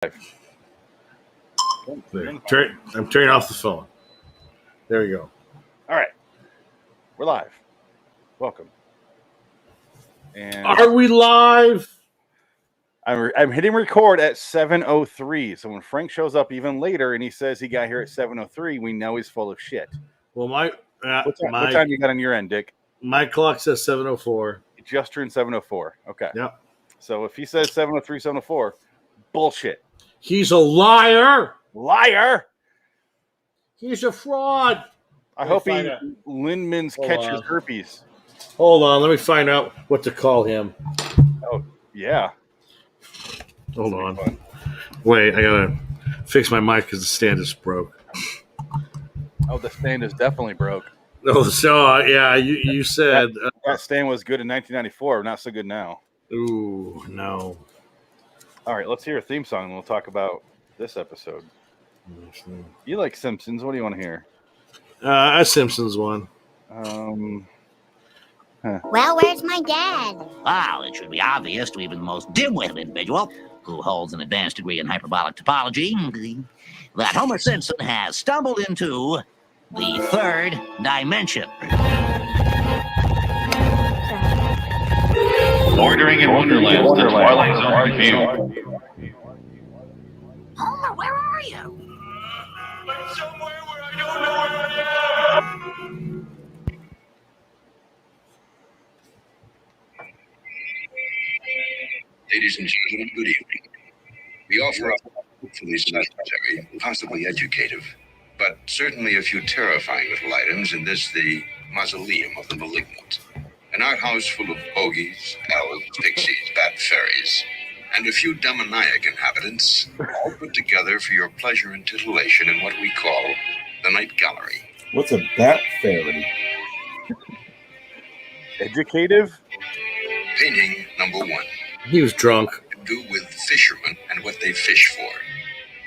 I'm turning off the phone. There we go. All right. We're live. Welcome. And are we live? I'm hitting record at 7:03. So when Frank shows up even later and he says he got here at 7:03, we know he's full of shit. Well, what time you got on your end, Dick? My clock says 7:04. It just turned 7:04. Okay. Yep. So if he says 7:03, 7:04, bullshit. He's a liar. Liar. He's a fraud. I hope Lindemann's catches herpes. Hold on, let me find out what to call him. Oh, yeah. Hold on. Fun. Wait, I gotta fix my mic because the stand is broke. Oh, the stand is definitely broke. Oh, so yeah, you said that stand was good in 1994, not so good now. Ooh, no. All right, let's hear a theme song and we'll talk about this episode. You like Simpsons? What do you want to hear? A Simpsons one. Well, where's my dad? Well, it should be obvious to even the most dim-witted individual who holds an advanced degree in hyperbolic topology that Homer Simpson has stumbled into the third dimension. Bordering in Wonderland, the Twilight Zone review. Homer, where are you? I'm somewhere where I don't know where I am. Ladies and gentlemen, good evening. We offer up hopefully necessary, possibly educative, but certainly a few terrifying little items in this, the mausoleum of the malignant. An outhouse full of bogies, elves, pixies, bat fairies, and a few demoniac inhabitants, all put together for your pleasure and titillation in what we call the Night Gallery. What's a bat fairy? Educative? Painting number 1. He was drunk. To do with fishermen and what they fish for.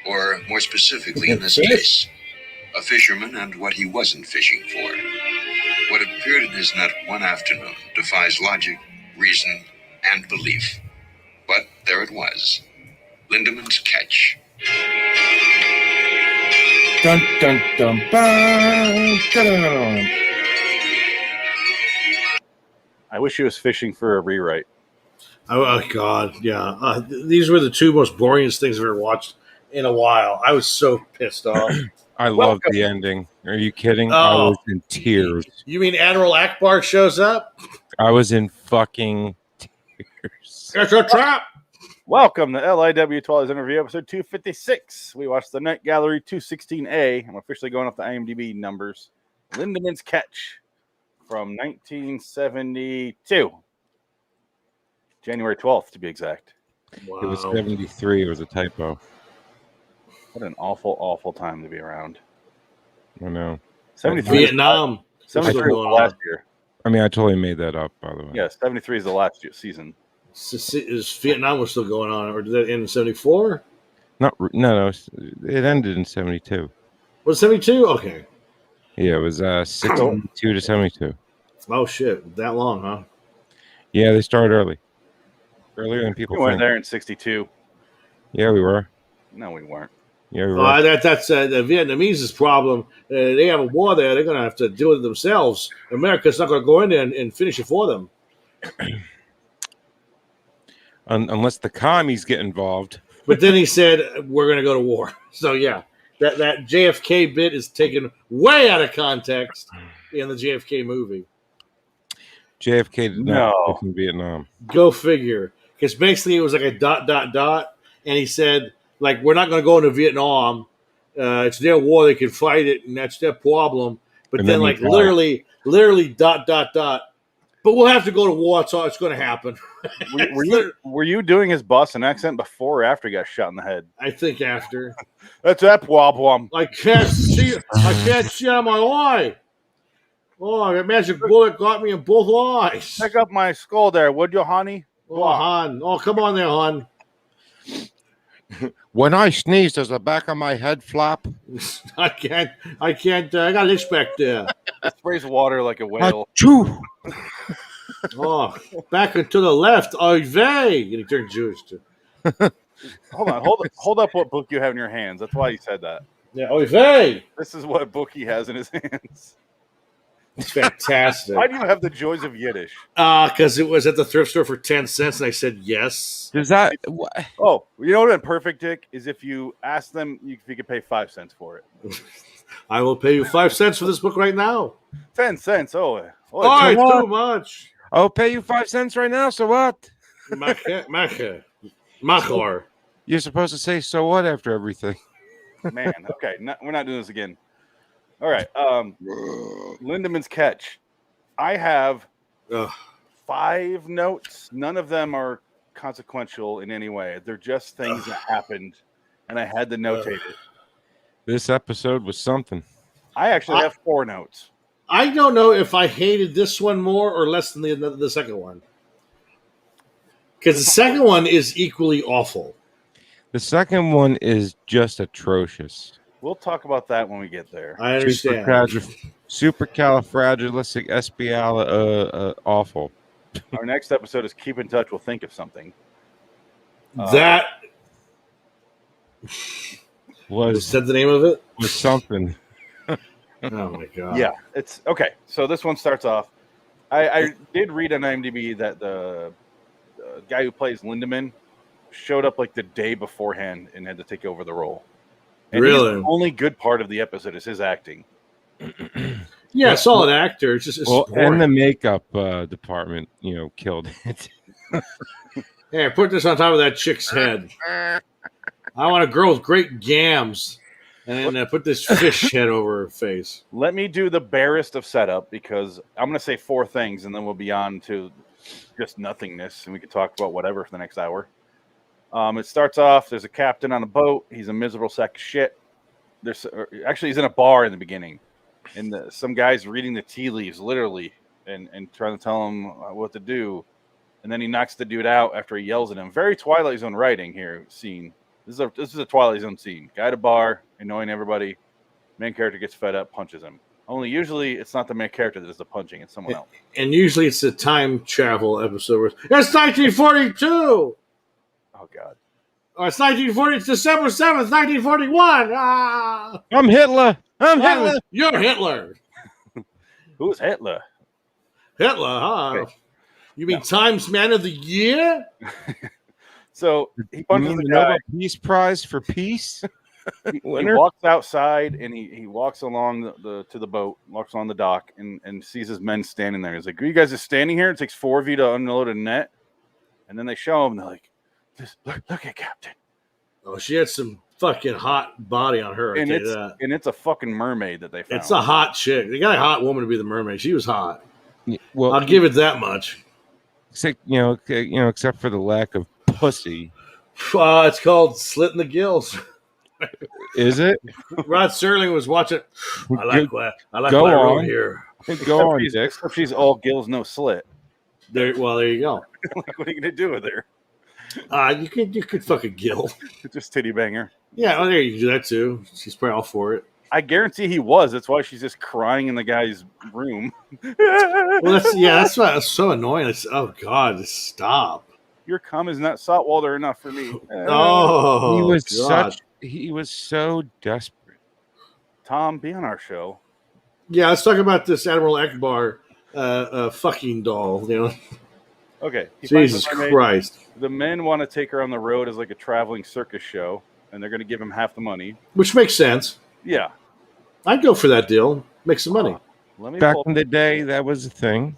Or more specifically in this case, a fisherman and what he wasn't fishing for. What appeared in his net one afternoon defies logic, reason, and belief. But there it was. Lindemann's catch. Dun dun dun dun dun. I wish he was fishing for a rewrite. Oh God, yeah. These were the two most boringest things I've ever watched in a while. I was so pissed off. I loved the ending. Are you kidding? I was in tears. You mean Admiral Akbar shows up? I was in fucking tears. It's a trap. Welcome to LIW Twilight Interview, episode 256. We watched the Night Gallery 216A. I'm officially going off the IMDb numbers. Lindemann's Catch from 1972. January 12th, to be exact. Wow. It was 73. It was a typo. What an awful, awful time to be around. I know. 73 Vietnam. 73 was the last year. I mean, I totally made that up, by the way. Yeah, 73 is the last season. Is Vietnam was still going on, or did that end in 74? No. It ended in 72. Was it 72? Okay. Yeah, it was 62 to 72. Oh, shit. That long, huh? Yeah, they started early. Earlier than people We went think. there in 62. Yeah, we were. No, we weren't. Yeah, we were. That's the Vietnamese problem. They have a war there. They're going to have to do it themselves. America's not going to go in there and finish it for them. Unless the commies get involved. But then he said, we're going to go to war. So, yeah, that JFK bit is taken way out of context in the JFK movie. JFK did not go in Vietnam. Go figure. Because basically it was like a ... And he said, like, we're not going to go into Vietnam. It's their war. They can fight it, and that's their problem. But And then like, literally ... But we'll have to go to war. It's going to happen. Were you doing his Boston accent before or after he got shot in the head? I think after. That's that problem. I can't see out of my eye. Oh, that magic bullet got me in both eyes. Pick up my skull there, would you, honey? Oh, hon. Oh, come on there, hon. When I sneeze, does the back of my head flap? I can't. I got an itch back there. Sprays water like a whale. Achoo! Oh, back and to the left. Oy vey. And he turned Jewish too. hold on, hold up what book you have in your hands. That's why he said that. Yeah, oy vey. This is what book he has in his hands. It's fantastic. Why do you have the joys of Yiddish? Because it was at the thrift store for 10 cents, and I said yes. Does that? Oh, you know what would be perfect, Dick, is if you ask them if you could pay 5 cents for it. I will pay you 5 cents for this book right now. 10 cents. Oh, it's too much. I'll pay you 5 cents right now. So what? Machor. You're supposed to say so what after everything. Man, okay, we're not doing this again. All right, Lindemann's Catch. I have 5 notes. None of them are consequential in any way. They're just things that happened, and I had to notate it. This episode was something. I actually have 4 notes. I don't know if I hated this one more or less than the second one. Because the second one is equally awful. The second one is just atrocious. We'll talk about that when we get there. I understand. Supercalifragilisticexpialidocious, awful. Our next episode is Keep in Touch. We'll think of something. That Was said the name of it? was something. Oh my god. Yeah, it's okay. So this one starts off. I did read on IMDb that the guy who plays Lindemann showed up like the day beforehand and had to take over the role. And really? The only good part of the episode is his acting. Yeah, solid actor. It's just And the makeup department, killed it. Hey, put this on top of that chick's head. I want a girl with great gams. And then put this fish head over her face. Let me do the barest of setup because I'm going to say 4 things and then we'll be on to just nothingness and we can talk about whatever for the next hour. It starts off, there's a captain on a boat. He's a miserable sack of shit. Actually, he's in a bar in the beginning. And some guy's reading the tea leaves, literally, and trying to tell him what to do. And then he knocks the dude out after he yells at him. Very Twilight Zone writing here, scene. This is a Twilight Zone scene. Guy at a bar, annoying everybody. Main character gets fed up, punches him. Only usually it's not the main character that does the punching, it's someone else. And usually it's a time travel episode where it's 1942! Oh, God. Oh, it's 1940. It's December 7th, 1941. Ah! I'm Hitler. I'm Hitler. You're Hitler. Who's Hitler? Hitler, huh? Okay. You mean Times Man of the Year? So he punches the Nobel guy. Peace Prize for peace. He Winner? walks outside and he walks along to the boat, walks on the dock, and sees his men standing there. He's like, "Are you guys just standing here? It takes 4 of you to unload a net." And then they show him. They're like, "Just look at Captain." Oh, she had some fucking hot body on her. And it's a fucking mermaid that they found. It's a hot chick. They got a hot woman to be the mermaid. She was hot. Well, I'll give it that much. except except for the lack of pussy. It's called Slitting the Gills. Is it? Rod Serling was watching. I like Go what I wrote on. here. Go on, Dick. Except she's all gills, no slit. There you go. Like, what are you gonna do with her? You could fuck a gill. Just titty banger. Yeah, there you can do that too. She's probably all for it. I guarantee he was. That's why she's just crying in the guy's room. Well, that's why it's so annoying. Oh God, just stop. Your cum is not salt water enough for me. Oh, He was so desperate. Tom, be on our show. Yeah, let's talk about this Admiral Ekbar fucking doll. Okay. Jesus Christ. The men want to take her on the road as like a traveling circus show, and they're going to give him half the money. Which makes sense. Yeah. I'd go for that deal. Make some money. Back in the day, that was a thing.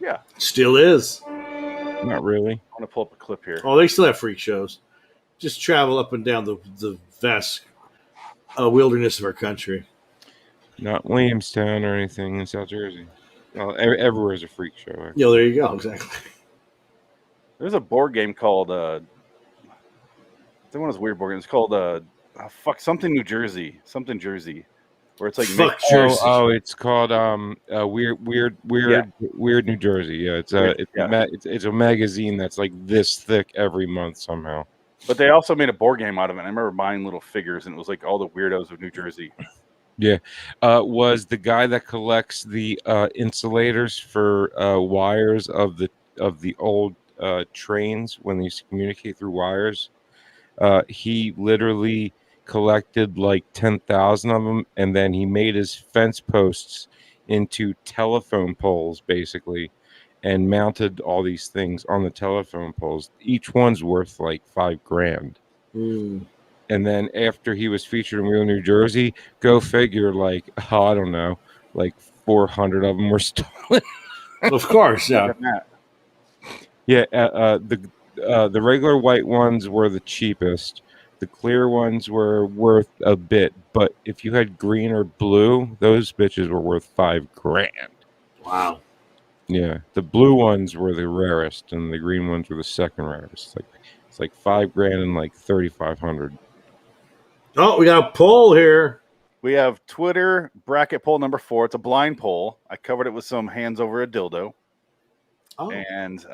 Yeah. Still is. Not really. I want to pull up a clip here. Oh, they still have freak shows. Just travel up and down the vast wilderness of our country. Not Williamstown or anything in South Jersey. Well, everywhere is a freak show. Yeah, there you go. Exactly. There's a board game called I think one of those weird board games. It's called something New Jersey. Something Jersey. Where it's like Jersey. It's called Weird New Jersey. Yeah, it's a magazine that's like this thick every month somehow. But they also made a board game out of it. I remember buying little figures, and it was like all the weirdos of New Jersey. Yeah, was the guy that collects the insulators for wires of the old trains when they used to communicate through wires. He literally collected like 10,000 of them, and then he made his fence posts into telephone poles, basically, and mounted all these things on the telephone poles. Each one's worth like $5,000. Mm. And then after he was featured in Real New Jersey, go figure, like, oh, I don't know, like 400 of them were stolen. Of course, yeah. Look at that. Yeah, the regular white ones were the cheapest. The clear ones were worth a bit, but if you had green or blue, those bitches were worth $5,000. Wow. Yeah, the blue ones were the rarest, and the green ones were the second rarest. It's like $5,000 and like 3,500. Oh, we got a poll here. We have Twitter bracket poll number 4. It's a blind poll. I covered it with some hands over a dildo. Oh. And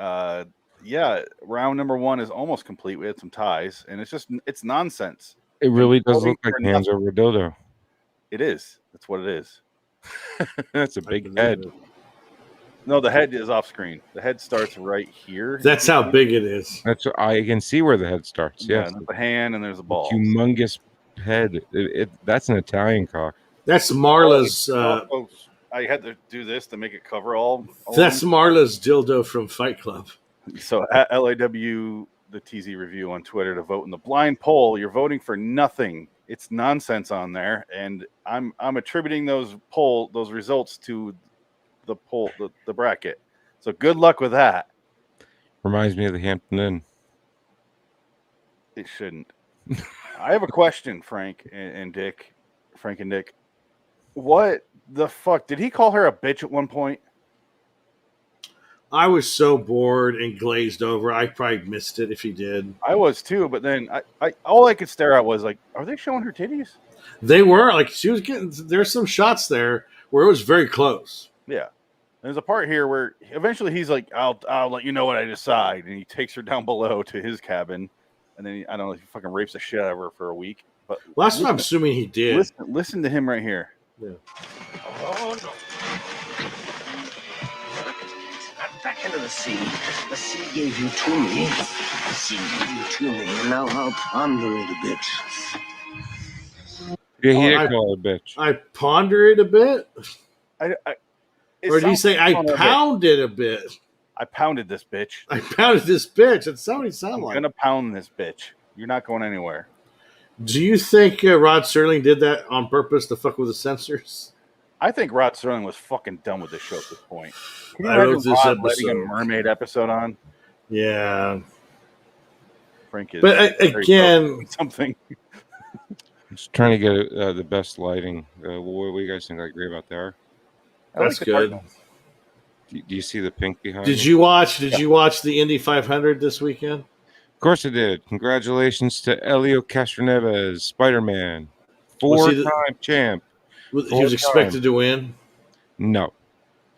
yeah, round number 1 is almost complete. We had some ties, and it's nonsense. It really does voting look like for hands nothing. over a dildo. It is. That's what it is. That's a big head. No, the head is off screen. The head starts right here. That's how big it is. I can see where the head starts. Yeah, Yes, there's the hand and there's a ball. humongous head. That's an Italian cock. That's Marla's. I had to do this to make it cover all That's Marla's dildo from Fight Club. So at LIW the TZ review on Twitter to vote in the blind poll. You're voting for nothing. It's nonsense on there, and I'm attributing those results to the poll, the bracket. So good luck with that. Reminds me of the Hampton Inn. It shouldn't. I have a question, Frank and Dick. Frank and Dick. What the fuck? Did he call her a bitch at one point? I was so bored and glazed over. I probably missed it if he did. I was too, but then I all I could stare at was like, are they showing her titties? They were like she was getting. There's some shots there where it was very close. Yeah. There's a part here where eventually he's like, I'll let you know what I decide, and he takes her down below to his cabin, and then I don't know if he fucking rapes the shit out of her for a week. But Last time I'm assuming he did. Listen to him right here. Yeah. Oh, no. Back into the sea. The sea gave you to me. The sea gave you to me, and now I'll ponder it a bit. Yeah, he did call her a bitch. I ponder it a bit. Or did he say I pounded a bit? I pounded this bitch. I pounded this bitch. That's how he sounded like. I'm gonna pound this bitch. You're not going anywhere. Do you think Rod Serling did that on purpose to fuck with the censors? I think Rod Serling was fucking done with the show at this point. Can you I wrote imagine this Rod letting a episode. mermaid episode on? Yeah. Frank is But again, something. Just trying to get the best lighting. What do you guys think I agree about there? That's good. Do you see the pink behind Did me? you watch the Indy 500 this weekend? Of course I did. Congratulations to Elio Castroneves, Spider-Man. Was he Four-time champ. He was expected to win? No.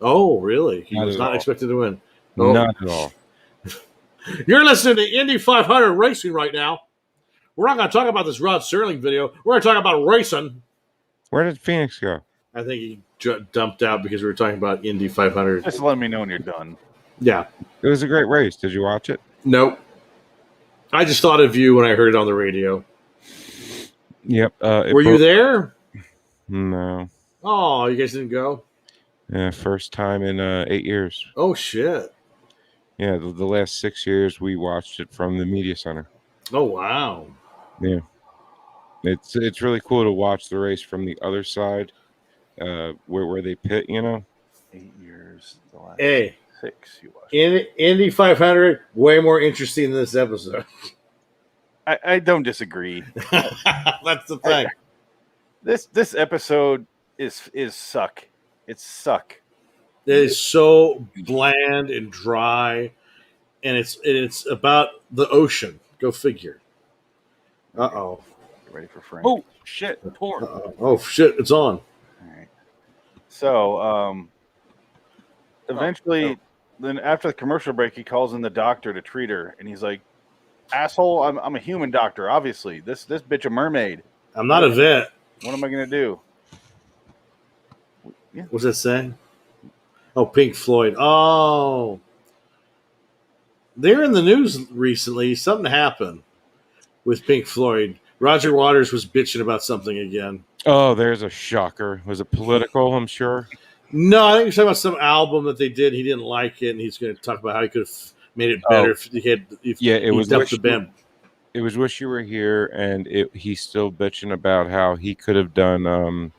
Oh, really? He Not was at not all. expected to win. Oh. Not at all. You're listening to Indy 500 racing right now. We're not going to talk about this Rod Serling video. We're going to talk about racing. Where did Phoenix go? I think he dumped out because we were talking about Indy 500. Just let me know when you're done. Yeah. It was a great race. Did you watch it? Nope. I just thought of you when I heard it on the radio. Yep. Were you there? No. Oh, you guys didn't go? Yeah, first time in 8 years. Oh, shit. Yeah, the last 6 years we watched it from the media center. Oh, wow. Yeah. It's really cool to watch the race from the other side, where they pit, 8 years. The last Hey. 6 you watched. Indy 500, way more interesting than this episode. I don't disagree. That's the thing. This episode is suck. It's suck. It is so bland and dry, and it's about the ocean. Go figure. Uh-oh. Get ready for Frank. Oh, shit. Porn. Oh, shit. It's on. All right. So, eventually, then after the commercial break, he calls in the doctor to treat her, and he's like, "Asshole, I'm a human doctor. Obviously, this bitch a mermaid. I'm not a vet. What am I gonna do?" What's that saying? Oh, Pink Floyd. Oh. They're in the news recently. Something happened. with Pink Floyd. Roger Waters was bitching about something again. Oh, there's a shocker. Was it political? I'm sure. No, I think he's talking about some album that they did. He didn't like it, and he's going to talk about how he could have made it better if he had. It was dumped the band. It was Wish You Were Here, and he's still bitching about how he could have done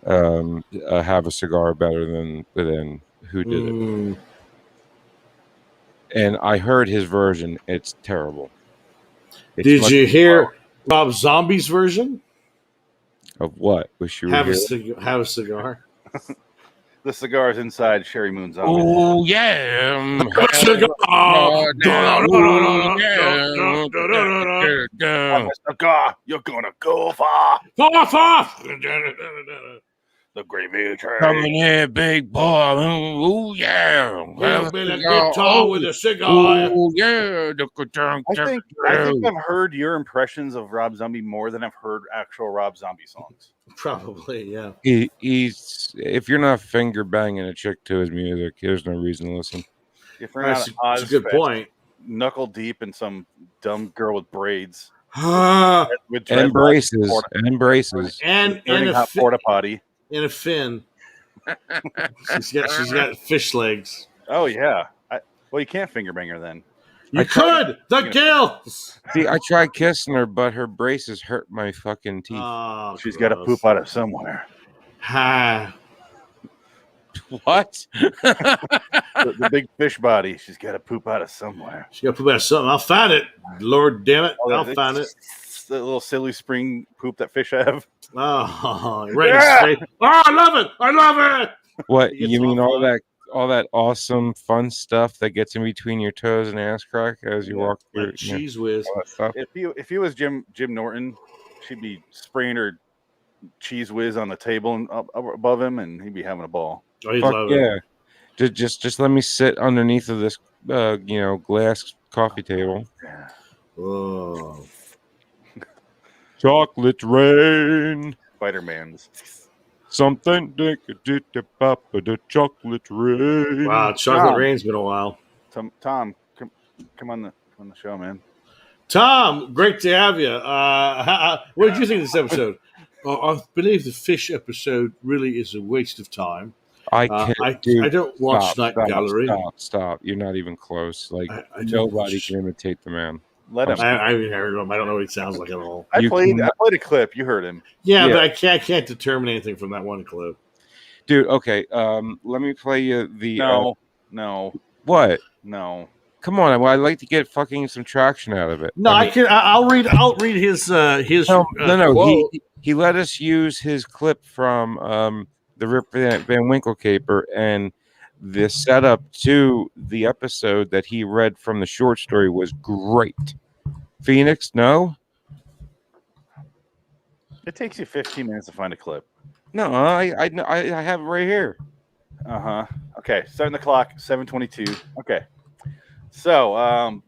Have a Cigar better than Who Did It. And I heard his version. It's terrible. Did you hear Rob Zombie's version of what? Wish You Were Here? Have a Cigar. The cigar's inside Sherry Moon Zombie. Oh yeah, cigar, you're gonna go far. The gravy train. Coming here, big boy. Oh yeah. Guitar with a cigar. Oh yeah. I think I've heard your impressions of Rob Zombie more than I've heard actual Rob Zombie songs. Probably, yeah. He's if you're not finger banging a chick to his music, there's no reason to listen. If you're not That's a good point. Knuckle deep in some dumb girl with braids, with and braces, and a porta potty. In a fin. she's got fish legs. Oh yeah. Well, you can't finger bang her then. You could. The gills. See, I tried kissing her, but her braces hurt my fucking teeth. Oh, she's got to poop out of somewhere. What? the big fish body. She's got to poop out of somewhere. She got to poop out of something. I'll find it. Lord damn it. I'll find it. The little silly spring poop that fish have. Oh, right in his face. Oh, I love it. What you mean? All that awesome fun stuff that gets in between your toes and ass crack as you walk through. Like cheese whiz. If he was Jim Norton, she'd be spraying her cheese whiz on the table and up above him, and he'd be having a ball. Oh, he'd love it. Just let me sit underneath of this, glass coffee table. Oh. Chocolate rain. Spider-Man's. Something the chocolate rain. Wow, chocolate rain's been a while. Tom, come on the show, man. Tom, great to have you. What did you think of this episode? I believe the fish episode really is a waste of time. I don't watch Night Gallery. Stop! You're not even close. Like nobody can imitate the man. Let him. I don't know what he sounds like at all. I played a clip. You heard him. Yeah, but I can't determine anything from that one clip. Dude, okay. Let me play you the. No. What? No. Come on. I'd like to get fucking some traction out of it. No, I'll read his. No. He let us use his clip from the Rip Van Winkle caper, and the setup to the episode that he read from the short story was great. Phoenix, no? It takes you 15 minutes to find a clip. No, I have it right here. Okay, starting the clock, 7:22. Okay. So,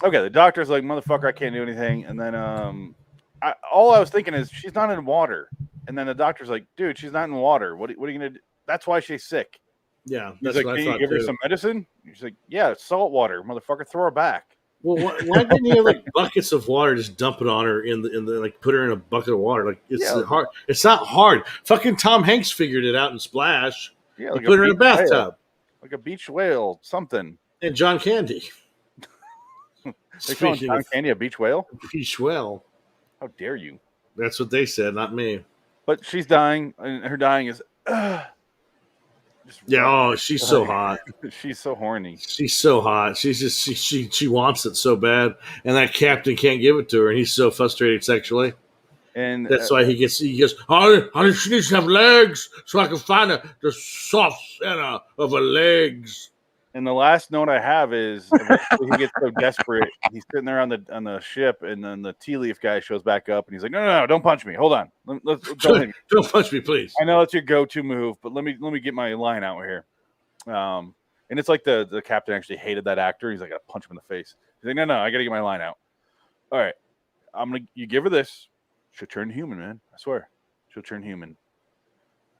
the doctor's like, motherfucker, I can't do anything. And then all I was thinking is she's not in water. And then the doctor's like, dude, she's not in water. What are you going to do? That's why she's sick. Yeah. He's like, can you give her some medicine? She's like, yeah, salt water. Motherfucker, throw her back. Well, why didn't you have like buckets of water? Just dump it on her in the like put her in a bucket of water. Like it's hard. It's not hard. Fucking Tom Hanks figured it out in Splash. Yeah, like put her in a bathtub, whale. Like a beach whale, something. And John Candy. They call John Candy a beach whale. Beach whale. How dare you? That's what they said, not me. But she's dying, and her dying is. She's so hot. She's so horny. She's so hot. She's just she wants it so bad, and that captain can't give it to her, and he's so frustrated sexually. And that's why he goes, honey, she needs to have legs so I can find the soft center of her legs. And the last note I have is he gets so desperate. He's sitting there on the ship, and then the tea leaf guy shows back up, and he's like, "No, don't punch me. Hold on, don't punch me, please. I know it's your go-to move, but let me get my line out here." And it's like the captain actually hated that actor. He's like, "I gotta punch him in the face." He's like, "No, I gotta get my line out." All right, you give her this, she'll turn human, man. I swear, she'll turn human.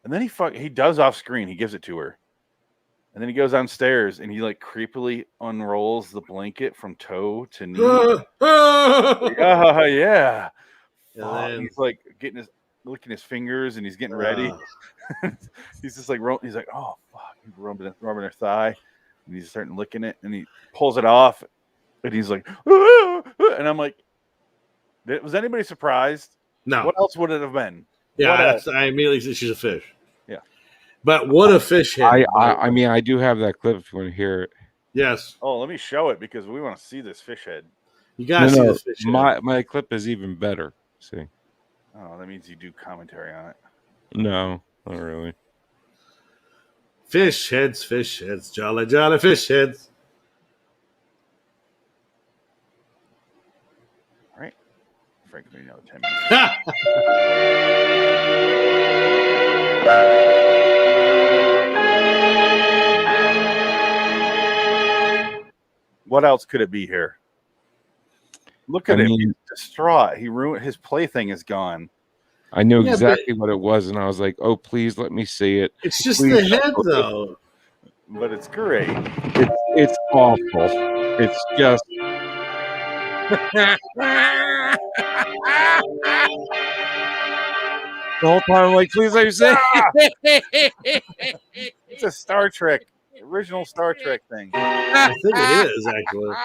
And then he does off screen. He gives it to her. And then he goes downstairs and he like creepily unrolls the blanket from toe to knee. Yeah. then- He's like licking his fingers and he's getting ready. He's just like he's like, oh fuck, he's rubbing her thigh, and he's starting licking it, and he pulls it off, and he's like, and I'm like, was anybody surprised? No. What else would it have been? Yeah, I immediately said she's a fish. Yeah. But what a fish head. I mean, I do have that clip if you want to hear it. Yes. Oh, let me show it because we want to see this fish head. You guys see this fish head. My clip is even better. See. Oh, that means you do commentary on it. No, not really. Fish heads, jolly, jolly fish heads. All right. Frank, maybe another 10 minutes. What else could it be here? Look at him. He's distraught. He ruined his plaything is gone. I knew exactly what it was, and I was like, "Oh, please let me see it." It's just Please the head, though. But it's great. It's awful. It's just. The whole time, I'm like, please let me say. It's a Star Trek, original Star Trek thing. I think it is actually.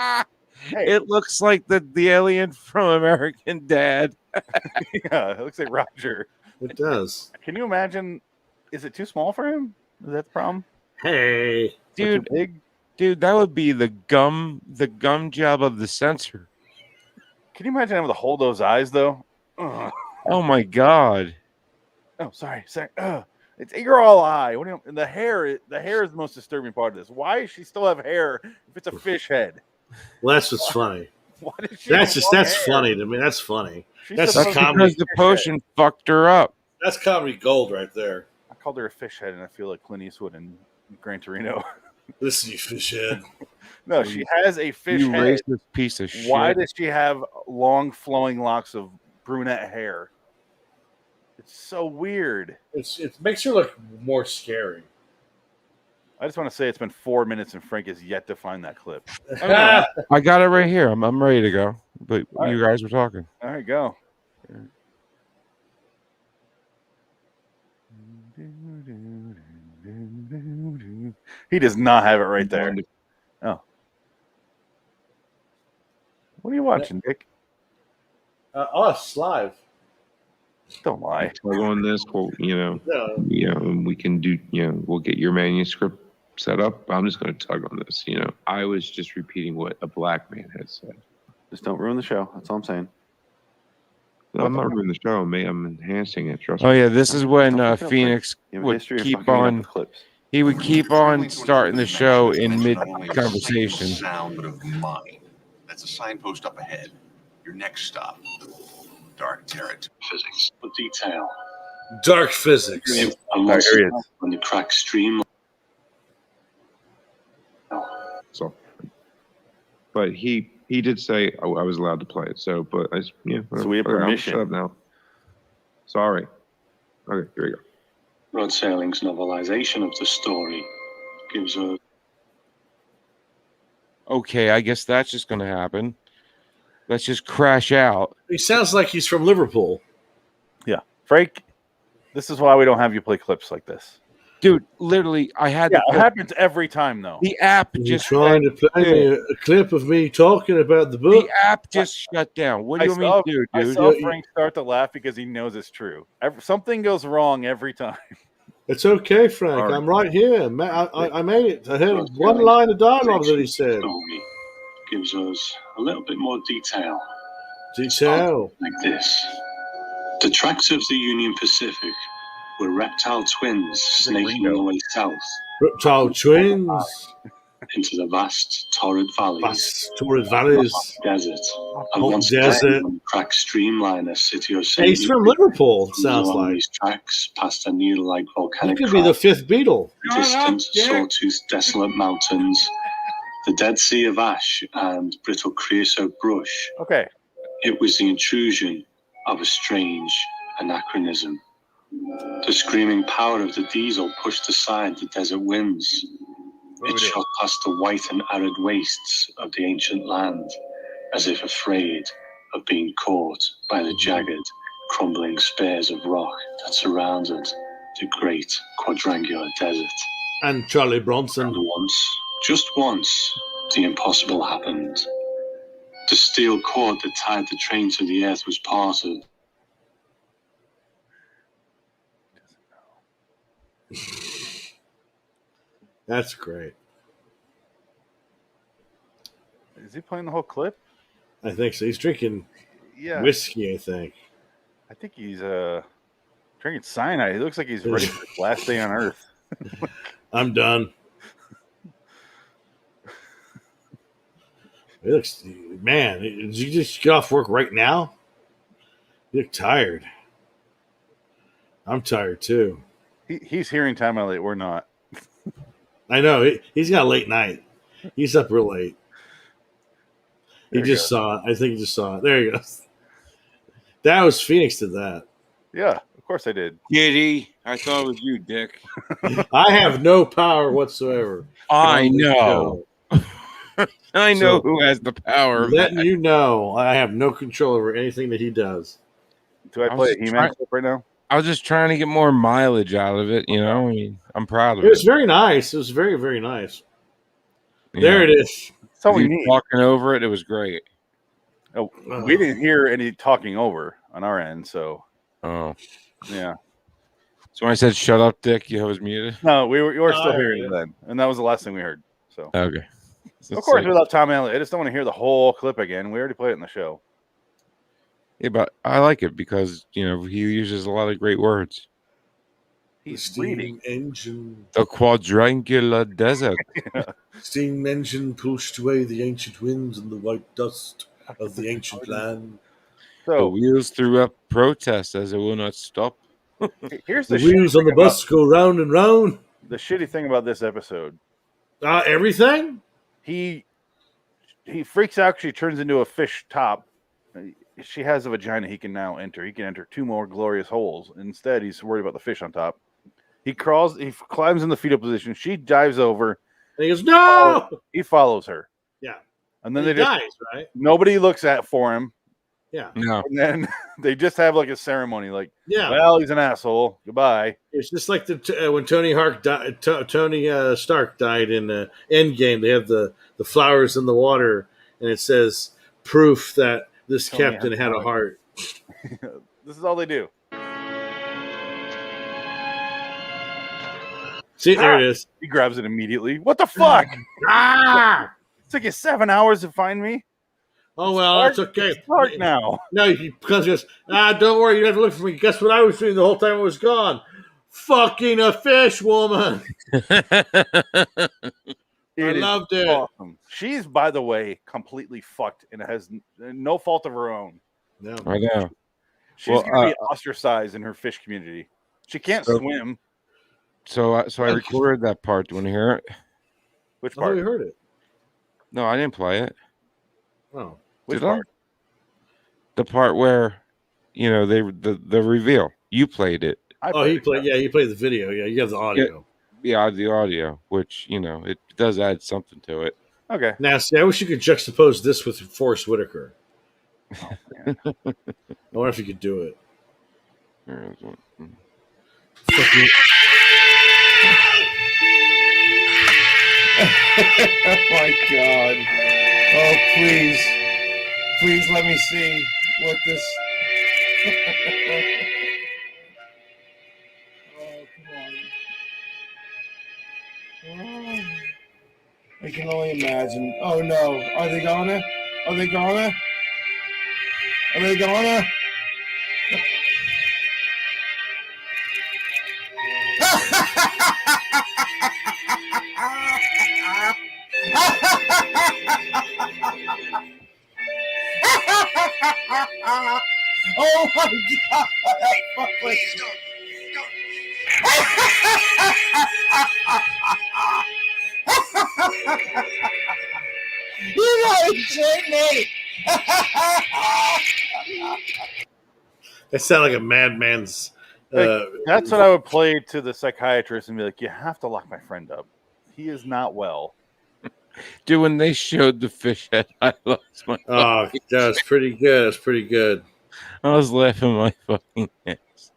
Hey. It looks like the alien from American Dad. Yeah, it looks like Roger. It does. Can you imagine? Is it too small for him? Is that the problem? Hey, dude, big? Dude, that would be the gum job of the censor. Can you imagine having to hold those eyes though? Ugh. Oh my god. Oh, sorry. You're all eye. What do you? The hair is the most disturbing part of this. Why does she still have hair if it's a fish head? Well, that's what's funny. Why does she That's hair? funny to me. That's funny. That's because the potion fucked her up. That's comedy gold right there. I called her a fish head, and I feel like Clint Eastwood in Gran Torino. Listen, you fish head. No, she has a fish You head. racist piece of shit. Why does she have long, flowing locks of brunette hair? It's so weird. It makes her look more scary. I just want to say it's been 4 minutes, and Frank has yet to find that clip. I got it right here. I'm ready to go. But All you right. guys were talking. All right, go. He does not have it right there. Oh. What are you watching, Dick? Us live. Don't lie. Tug on this, well, No. we can do, we'll get your manuscript set up. I'm just going to tug on this. I was just repeating what a black man had said. Just don't ruin the show. That's all I'm saying. No, I'm not ruining the show. I'm enhancing it. Trust Oh me. yeah, this is when Don't fuck it up, Phoenix You have a would history of keep fucking up on. the clips. He would keep on starting the show in mid conversation. Sound, but of mind. That's a signpost up ahead. Your next stop, dark territory. Physics. For detail. Dark physics. And Here he is. when the crack stream. So, but he did say I was allowed to play it. So, but So we have I'm permission. shut up now. Sorry. Okay, here we go. Rod Serling's novelization of the story gives us. Okay, I guess that's just going to happen. Let's just crash out. He sounds like he's from Liverpool. Yeah. Frank, this is why we don't have you play clips like this. Dude, literally, I had Yeah, the it happens every time, though. The app You're just trying to play me a clip of me talking about the book. The app just shut down. What do you mean, dude? I saw Frank start to laugh because he knows it's true. Something goes wrong every time. It's okay, Frank. All right. I'm right here. I made it. I heard one line of dialogue that he said. Story gives us a little bit more detail. Detail. Like this. The tracks of the Union Pacific were reptile twins snaking their way south. Reptile twins. Into the vast torrid valleys. Vast torrid valleys. Desert. Hot once desert. on the cracked streamliner City of Hey, he's from Liverpool, sounds along like. these tracks past a needle-like He volcanic could be the crack, fifth Beatle. distant, sawtooth, desolate mountains, the Dead Sea of ash and brittle creosote brush. Okay. It was the intrusion of a strange anachronism. The screaming power of the diesel pushed aside the desert winds. It shot past the white and arid wastes of the ancient land, as if afraid of being caught by the jagged, crumbling spears of rock that surrounded the great quadrangular desert. And Charlie Bronson. And once, just once, the impossible happened. The steel cord that tied the train to the earth was parted. That's great. Is he playing the whole clip? I think so. He's drinking whiskey, I think. I think he's drinking cyanide. He looks like he's ready for his last day on Earth. I'm done. He looks, man, did you just get off work right now? You look tired. I'm tired too. He's hearing time out late. We're not. I know. He's got a late night. He's up real late. He just saw it. I think he just saw it. There he goes. That was Phoenix did that. Yeah, of course I did. Kitty, I thought it was you, Dick. I have no power whatsoever. I know. I know who has the power. Letting you know, I have no control over anything that he does. Do I play a He-Man clip right now? I was just trying to get more mileage out of it. You know, I mean, I'm proud of it. It was very nice. It was very, very nice. There it is. That's all we need. Talking over it, it was great. Oh, we didn't hear any talking over on our end, so. Oh. Yeah. So when I said "shut up, Dick," you was muted. No, we were still hearing it then, and that was the last thing we heard. So. Okay. Of course, without Tom Elliott, I just don't want to hear the whole clip again. We already played it in the show. Yeah, but I like it because he uses a lot of great words. He's reading engine. The quadrangular desert. Steam engine pushed away the ancient winds and the white dust of the ancient land. So, the wheels threw up protest as it will not stop. Here's the wheels on the bus go round and round. The shitty thing about this episode. Everything? He freaks out. She turns into a fish top. She has a vagina he can now enter. He can enter 2 more glorious holes. Instead, he's worried about the fish on top. He climbs in the fetal position. She dives over. And he goes, no! He follows her. Yeah. And then he dies, right? Nobody looks for him. Yeah. No. And then they just have like a ceremony. Like, yeah. Well, he's an asshole. Goodbye. It's just like when Tony Stark died in Endgame. They have the flowers in the water, and it says proof that this captain had a heart. This is all they do. See, there it is. He grabs it immediately. What the fuck? It took you 7 hours to find me. Oh, well, that's okay. It's dark now. No, because he goes, don't worry, you don't have to look for me. Guess what I was doing the whole time I was gone? Fucking a fish woman. I loved it. Awesome. She's, by the way, completely fucked and has no fault of her own. No. I know. She's going to be ostracized in her fish community. She can't swim. So I recorded that part. Do you want to hear it? Which part? Oh, you heard it. No, I didn't play it. Oh. Which part? The part where, the reveal. You played it. He played. Yeah, you played the video. Yeah, you have the audio. Yeah, the audio, which it does add something to it. Okay. Now, see, I wish you could juxtapose this with Forrest Whitaker. I wonder if you could do it. Oh my God! Oh please let me see what this. Oh come on! Oh, I can only imagine. Oh no! Are they gonna? Are they gonna? Are they gonna? Oh my God! Please don't. You gotta shit me! That sounded like a madman's. That's what I would play to the psychiatrist and be like, "You have to lock my friend up. He is not well. Dude, when they showed the fish head, I lost my. Oh, that was pretty good. That's pretty good. I was laughing my fucking ass.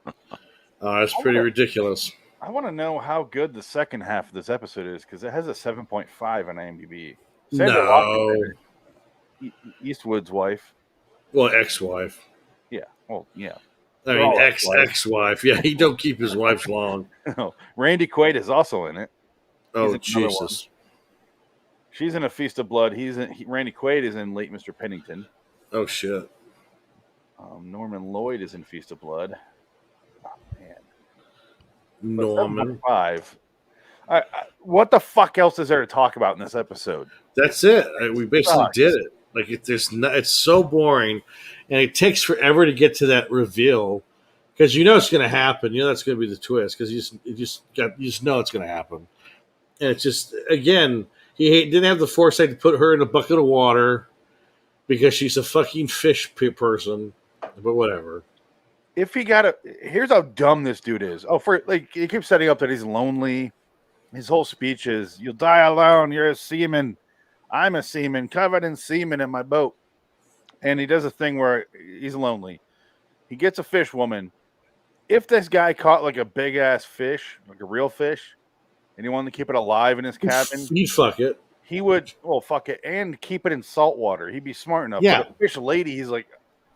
Oh, that's pretty ridiculous. I want to know how good the second half of this episode is because it has a 7.5 on IMDb. Sandra Lockwood, Eastwood's wife. Well, ex-wife. Yeah. Well, yeah. I mean, ex-wife. Yeah, he don't keep his wives long. No. Randy Quaid is also in it. Oh, Jesus. She's in A Feast of Blood. Randy Quaid is in Late Mr. Pennington. Oh, shit. Norman Lloyd is in Feast of Blood. Oh, man. Norman. 5. What the fuck else is there to talk about in this episode? That's it. We basically did it. Like it's so boring, and it takes forever to get to that reveal because you know it's going to happen. You know that's going to be the twist because you just know it's going to happen. And it's just again, he didn't have the foresight to put her in a bucket of water because she's a fucking fish person. But whatever. If he here's how dumb this dude is. Oh, he keeps setting up that he's lonely. His whole speech is, "You'll die alone. You're a seaman. I'm a seaman, covered in semen in my boat." And he does a thing where he's lonely. He gets a fish woman. If this guy caught like a big ass fish, like a real fish, and he wanted to keep it alive in his cabin, he'd fuck it. He would, fuck it and keep it in salt water. He'd be smart enough. Yeah. But a fish lady, he's like,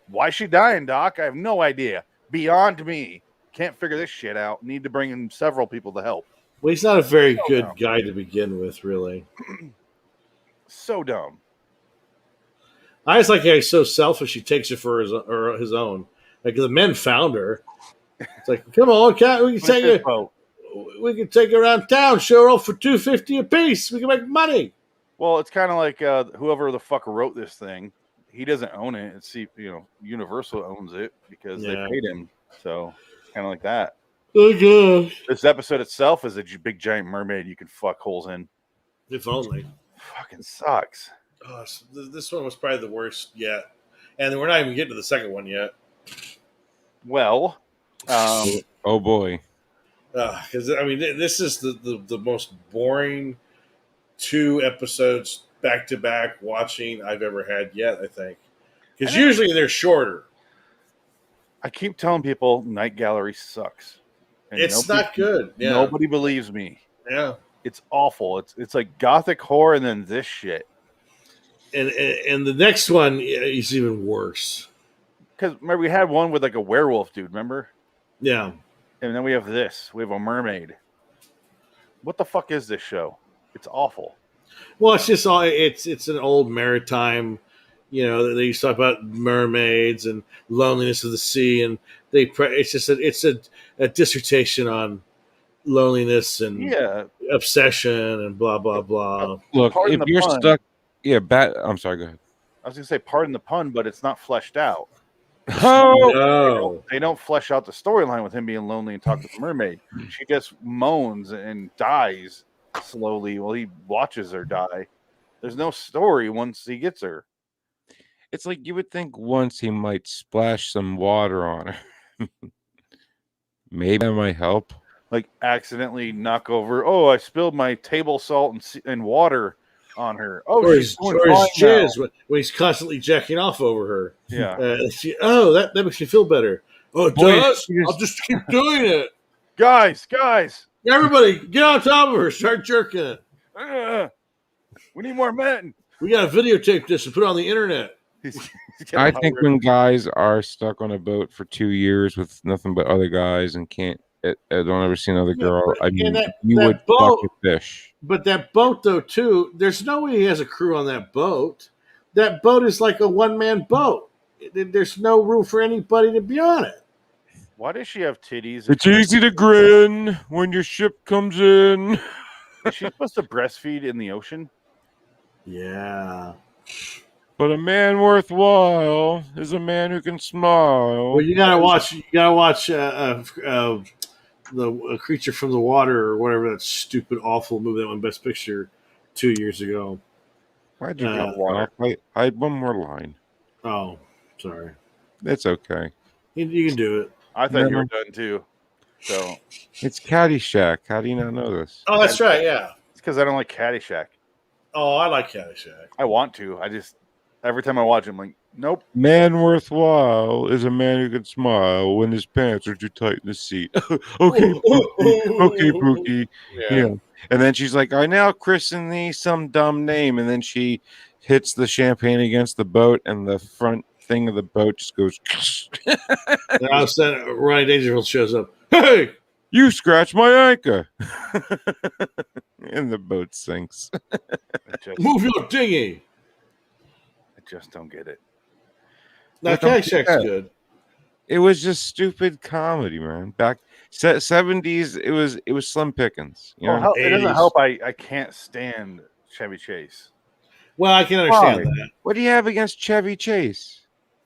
"Why is she dying, Doc? I have no idea. Beyond me. Can't figure this shit out. Need to bring in several people to help." Well, he's not a very good guy to begin with, really. So dumb. I just like how he's so selfish. He takes it for his own. Like the men found her. It's like, come on, cat. We can take her around town. Show her off for $2.50 a piece. We can make money. Well, it's kind of like whoever the fuck wrote this thing. He doesn't own it. It's Universal owns it because they paid him. So it's kind of like that. Oh gosh. This episode itself is a big giant mermaid you can fuck holes in. If only. Fucking sucks. Oh, this one was probably the worst yet, and we're not even getting to the second one yet. Well, oh boy, because I mean, this is the most boring 2 episodes back to back watching I've ever had yet. I think because usually they're shorter. I keep telling people Night Gallery sucks. And it's not good. Yeah. Nobody believes me. Yeah. It's awful. It's like gothic horror and then this shit. And the next one is even worse. Because remember, we had one with like a werewolf dude, remember? Yeah. And then we have this. We have a mermaid. What the fuck is this show? It's awful. Well, it's just it's an old maritime, they used to talk about mermaids and loneliness of the sea, and it's a dissertation on loneliness and obsession and blah blah blah. Look, if you're stuck, I'm sorry. Go ahead. I was gonna say, pardon the pun, but it's not fleshed out. Oh no! They don't flesh out the storyline with him being lonely and talking to the mermaid. She just moans and dies slowly while he watches her die. There's no story once he gets her. It's like you would think once he might splash some water on her. Maybe that might help. Like accidentally knock over. Oh, I spilled my table salt and water on her. Oh, or she's his jizz when he's constantly jacking off over her. Yeah. That makes me feel better. Oh, it does? I'll just keep doing it. Guys. Everybody, get on top of her. Start jerking it. We need more men. We got to videotape this and put it on the internet. I think when guys are stuck on a boat for 2 years with nothing but other guys and don't ever see another girl, you would fuck a fish. But that boat, though, too, there's no way he has a crew on that boat. That boat is like a one-man boat. There's no room for anybody to be on it. Why does she have titties? It's easy to grin when your ship comes in. Is she supposed to breastfeed in the ocean? Yeah. But a man worthwhile is a man who can smile. Well, you gotta watch. The Creature from the Water or whatever that stupid, awful movie that won Best Picture 2 years ago. Why'd you go water? I had one more line. Oh, sorry. It's okay. You can do it. I thought you were done too. So it's Caddyshack. How do you not know this? Oh, that's right. Yeah. because I don't like Caddyshack. Oh, I like Caddyshack. I want to. I just every time I watch it, I'm like, nope. Man worthwhile is a man who can smile when his pants are too tight in the seat. Okay, Pookie. Okay, Pookie. Yeah. And then she's like, I now christen thee some dumb name. And then she hits the champagne against the boat, and the front thing of the boat just goes. And all of a sudden, Ronnie Dangerfield shows up. Hey! You scratched my anchor. And the boat sinks. Move your dinghy. I just don't get it. Now, Caddyshack's good. It was just stupid comedy, man. Back 70s, it was slim pickings. You know? Well, it doesn't help. I can't stand Chevy Chase. Well, I can understand that. What do you have against Chevy Chase?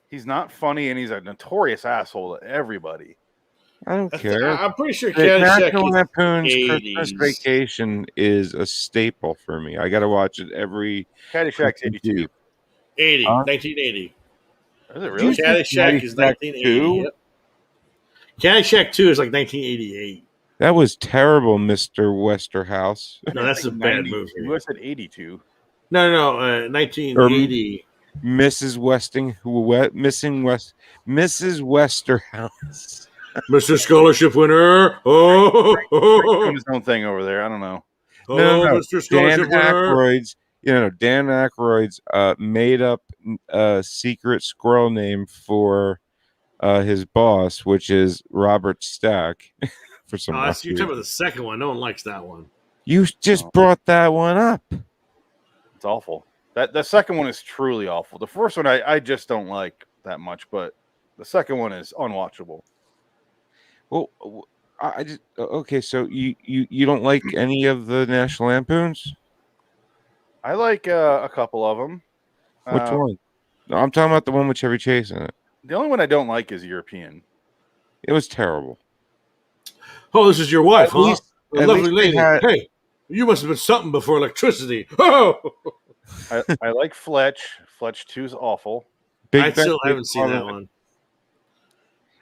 He's not funny, and he's a notorious asshole to everybody. I don't care. I'm pretty sure National Caddyshack Lampoon's is Christmas 80s. Vacation is a staple for me. I got to watch it every. Caddyshack's 82. 1980. Is it really? Caddyshack is 1980. Yep. Caddyshack 2 is like 1988. That was terrible, Mr. Westerhouse. No, that's a bad movie. You said 82. No, 1980. Mrs. Mrs. Westerhouse. Mr. Scholarship winner. Doing his own thing over there. I don't know. No. Mr. Scholarship winner. Dan Aykroyd's made up a secret squirrel name for his boss, which is Robert Stack. For some You're talking about the second one. No one likes that one. You just brought that one up. It's awful. The second one is truly awful. The first one I just don't like that much, but the second one is unwatchable. Well, I just okay. So you don't like any of the National Lampoons? I like a couple of them. Which one? No, I'm talking about the one with Chevy Chase in it. The only one I don't like is European. It was terrible. Oh, this is your wife, huh? A at lovely least lady. Hey, you must have been something before electricity. Oh! I like Fletch. Fletch 2 is awful. I still haven't seen that one.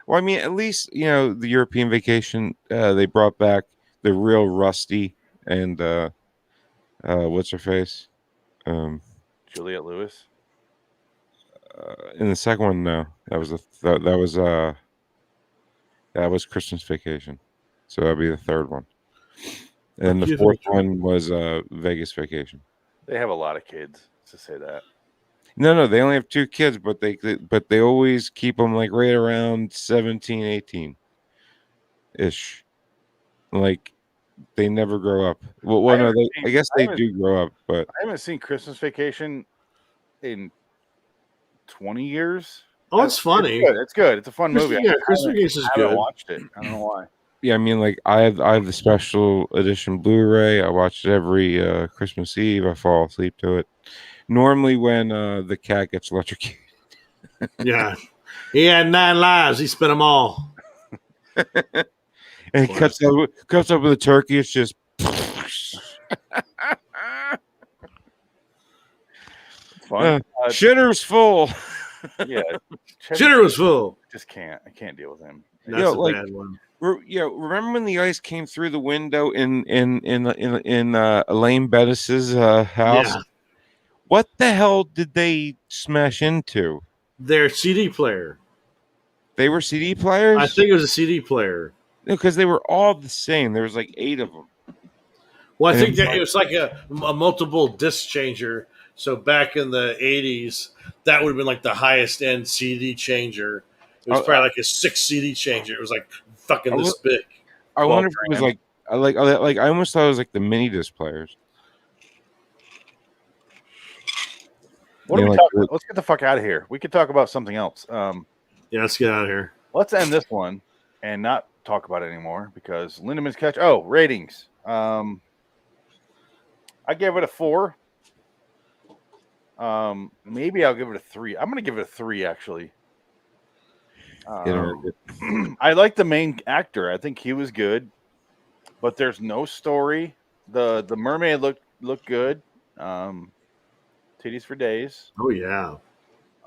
Well, I mean, at least, the European Vacation, they brought back the real Rusty and what's her face? Juliette Lewis. In the second one, no. That was Christmas Vacation. So that'd be the third one. And the fourth one was Vegas Vacation. They have a lot of kids, to say that. No, they only have 2 kids, but they always keep them like right around 17, 18 ish. Like they never grow up. I guess they do grow up, but I haven't seen Christmas Vacation in 20 years. Oh, it's funny. It's good. It's a fun movie. Yeah, Christmas Vacation is good. I watched it. I don't know why. Yeah, I mean, like I have the special edition Blu-ray. I watch it every Christmas Eve. I fall asleep to it. Normally, when the cat gets electrocuted. Yeah, he had 9 lives. He spent them all. And he cuts up with a turkey. It's just. Fun. Shitter's full. Yeah, Shitter was full. Just can't. I can't deal with him. That's a bad one. Remember when the ice came through the window in Elaine Bettis's house? Yeah. What the hell did they smash into? Their CD player. They were CD players? I think it was a CD player. No, because they were all the same. There was like 8 of them. Well, I think that it was like a multiple disc changer. So back in the 80s, that would have been like the highest end CD changer. It was probably like a 6 CD changer. It was like fucking this big. I wonder if it was like I almost thought it was like the mini disc players. What are we talking? Let's get the fuck out of here. We could talk about something else. Yeah, let's get out of here. Let's end this one and not talk about it anymore because Lindemann's catch. Oh, ratings. I gave it a 4. Maybe I'll give it a 3. I'm going to give it a 3 actually. I like the main actor. I think he was good, but there's no story. The mermaid looked good. Titties for days. Oh yeah.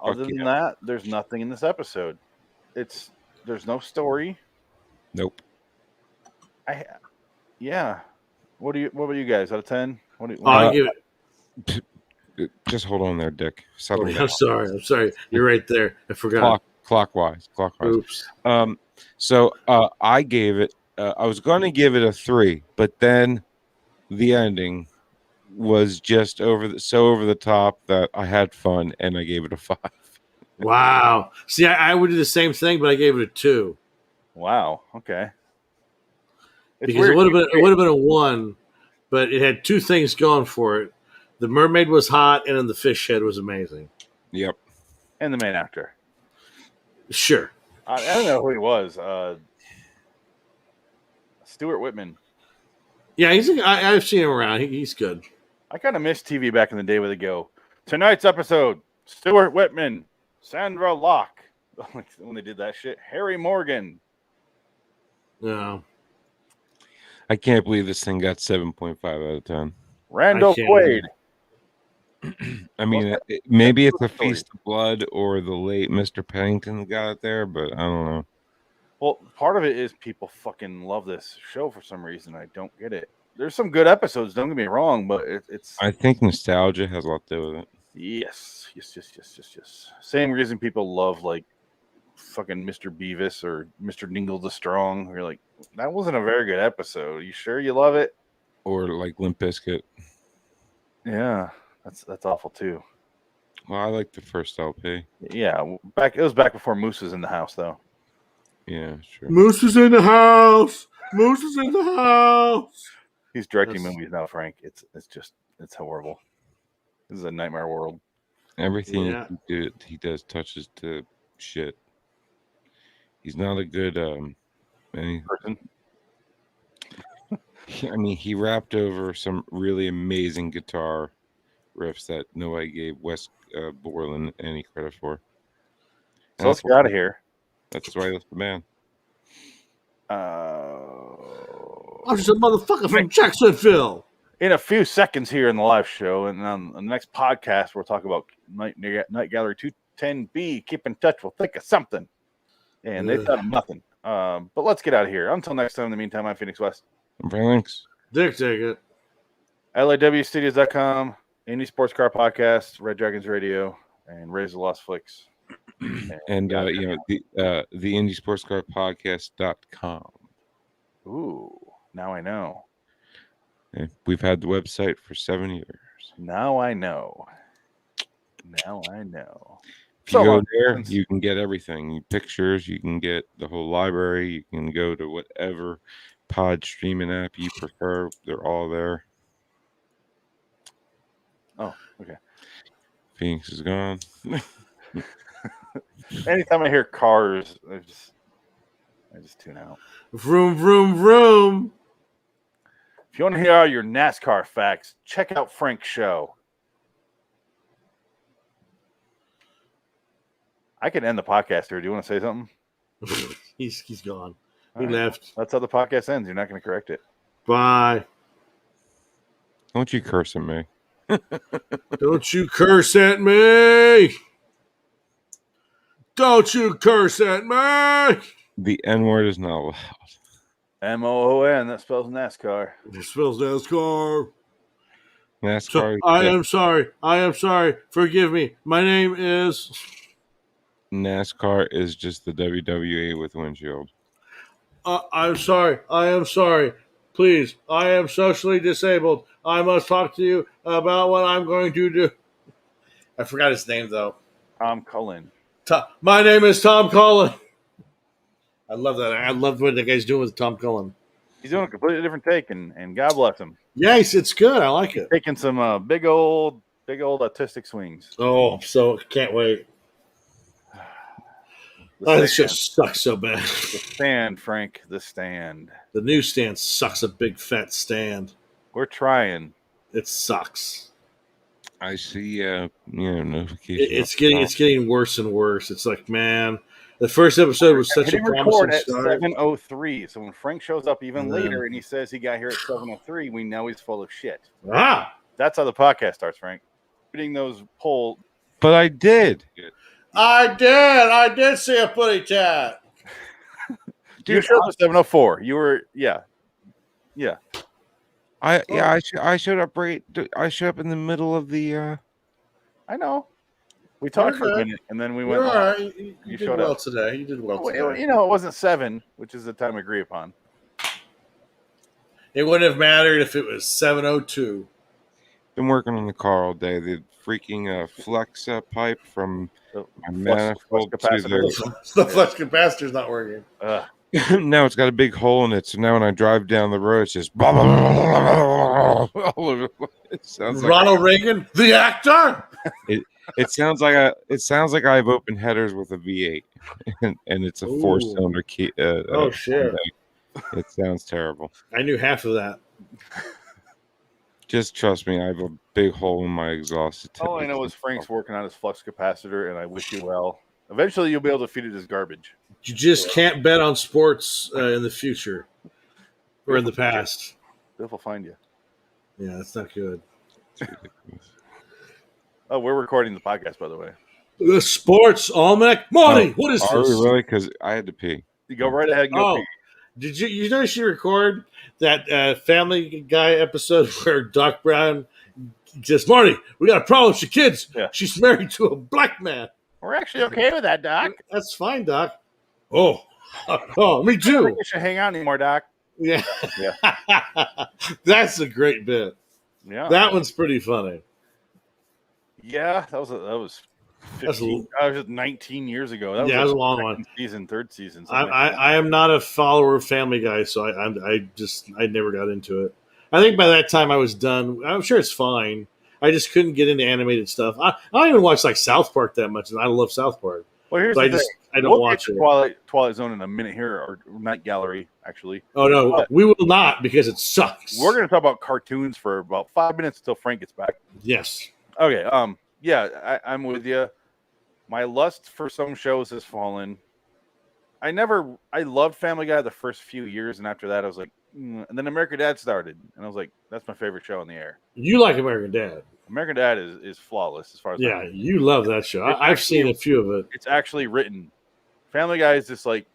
Other than that, there's nothing in this episode. There's no story. Nope. What about you guys? Out of 10? I give it. Just hold on there, Dick. Settle down. I'm sorry. You're right there. I forgot. Clockwise. Oops. So I gave it. I was going to give it a 3, but then the ending was just over the top that I had fun, and I gave it a 5. Wow. See, I would do the same thing, but I gave it a 2. Wow. Okay. Because it would have been a 1, but it had 2 things going for it. The mermaid was hot, and then the fish head was amazing. Yep. And the main actor. Sure. I don't know who he was. Stuart Whitman. Yeah, I've seen him around. He's good. I kind of missed TV back in the day where they go, tonight's episode, Stuart Whitman, Sandra Locke. When they did that shit. Harry Morgan. No. I can't believe this thing got 7.5 out of 10. Randall Quaid. I mean, maybe it's a Feast of Blood or the late Mr. Pennington got it there, but I don't know. Well, part of it is people fucking love this show for some reason. I don't get it. There's some good episodes, don't get me wrong, but it's... I think nostalgia has a lot to do with it. Yes. Same reason people love, like, fucking Mr. Beavis or Mr. Dingle the Strong. You're like, that wasn't a very good episode. You sure you love it? Or like Limp Bizkit. Yeah, that's awful too. Well, I like the first LP. Yeah, it was back before Moose was in the house, though. Yeah, sure. Moose is in the house. Moose is in the house. He's directing movies now, Frank. It's horrible. This is a nightmare world. Everything he does touches to shit. He's not a good person. I mean, he rapped over some really amazing guitar riffs that nobody gave Wes Borland any credit for. So let's get out of here. That's why that's the man. I'm just a motherfucker from Jacksonville. In a few seconds here in the live show, and on the next podcast, we'll talk about Night Gallery 210B. Keep in touch. We'll think of something. And they thought of nothing. But let's get out of here. Until next time, in the meantime, I'm Phoenix West. I'm Phalanx. Dick, take it. LIWstudios.com, Indy Sportscar Podcast, Red Dragons Radio, and Raise the Lost Flicks. And the Indy Sportscar Podcast.com. Ooh, now I know. And we've had the website for 7 years. Now I know. If you go there, you can get everything. Pictures, you can get the whole library, you can go to whatever pod streaming app you prefer. They're all there. Oh, okay. Phoenix is gone. Anytime I hear cars, I just tune out. Vroom, vroom, vroom. If you want to hear all your NASCAR facts, check out Frank's show. I can end the podcast here. Do you want to say something? He's gone. He left. That's how the podcast ends. You're not going to correct it. Bye. Don't you curse at me. Don't you curse at me. Don't you curse at me. The N-word is not allowed. MOON, that spells NASCAR. It spells NASCAR. NASCAR. So, I am sorry. Forgive me. My name is... NASCAR is just the WWE with windshield. I'm sorry. Please, I am socially disabled. I must talk to you about what I'm going to do. I forgot his name, though. Tom Cullen. My name is Tom Cullen. I love that. I love what the guy's doing with Tom Cullen. He's doing a completely different take, and God bless him. Yes, it's good. I like it. Taking some big old artistic swings. Oh, so can't wait. This just sucks so bad. The Stand, Frank. The Stand. The newsstand sucks a big fat stand. We're trying. It sucks. I see notification. It's getting worse and worse. It's like, man, the first episode was such a promising start. At 7:03. So when Frank shows up even later and he says he got here at 7:03, we know he's full of shit. That's how the podcast starts, Frank. Reading those polls. But I did. I did see a putty chat. You showed up at 7:04. You were, yeah. I showed up I showed up in the middle of the. I know. We talked for a minute, and then we went. You're all right. You did showed well up today. You did well today. It wasn't 7, which is the time we agree upon. It wouldn't have mattered if it was 7:02. Been working on the car all day. The freaking flex pipe from my manifold to the flex capacitor's not working. No, it's got a big hole in it. So now when I drive down the road, it's just blah, blah, blah, blah, all over. It sounds like Ronald Reagan, the actor. It sounds like I've opened headers with a V8, and it's a 4-cylinder key. Oh shit! It sounds terrible. I knew half of that. Just trust me, I have a big hole in my exhaust. All I know is Frank's working on his flux capacitor, and I wish you well. Eventually, you'll be able to feed it as garbage. You just can't bet on sports in the future or in the past. Biff will find you. Yeah, that's not good. Oh, we're recording the podcast, by the way. The Sports Almanac. Marty, what is are this? We really? Because I had to pee. You go right ahead and go pee. Did you notice you record that Family Guy episode where Doc Brown says, Marty, we got a problem with your kids. Yeah. She's married to a black man. We're actually okay with that, Doc. That's fine, Doc. Oh, me too. I don't think we should hang out anymore, Doc. Yeah. That's a great bit. Yeah. That one's pretty funny. Yeah, that was 15, I was 19 years ago. That was a long one. Third season. I am not a follower of Family Guy, so I never got into it. I think by that time I was done. I'm sure it's fine. I just couldn't get into animated stuff. I don't even watch like South Park that much, and I love South Park. Well, here's the thing. I don't watch it. Twilight Zone in a minute here, or Night Gallery, actually. Oh no, we will not because it sucks. We're going to talk about cartoons for about 5 minutes until Frank gets back. Yes. Okay. Yeah, I'm with you. My lust for some shows has fallen. I loved Family Guy the first few years, and after that, I was like, and then American Dad started, and I was like, that's my favorite show on the air. You like American Dad? American Dad is flawless as far as you love that show. I've seen a few of it. It's actually written. Family Guy is just like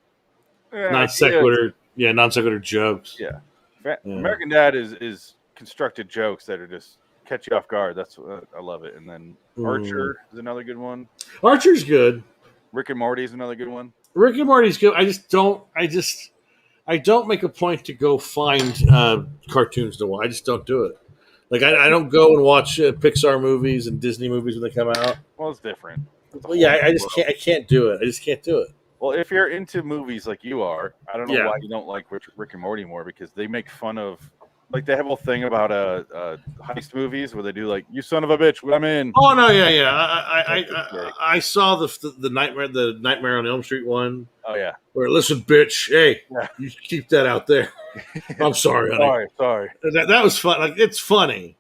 non sequitur, non sequitur jokes. Yeah. American Dad is constructed jokes that are just catch you off guard. That's I love it. And then Archer is another good one. Archer's good. Rick and Morty is another good one. Rick and Morty's good. I don't make a point to go find cartoons to watch. I just don't do it. Like I don't go and watch Pixar movies and Disney movies when they come out. Well, it's different. Well, yeah, I just can't. I can't do it. I just can't do it. Well, if you're into movies like you are, I don't know why you don't like Rick and Morty more, because they make fun of, like, they have a whole thing about heist movies where they do like, you son of a bitch, I'm in. Oh no, yeah. I saw the Nightmare on Elm Street one. Oh yeah. Where, listen, bitch, hey, you keep that out there. I'm sorry, honey. Sorry. That was fun. Like, it's funny,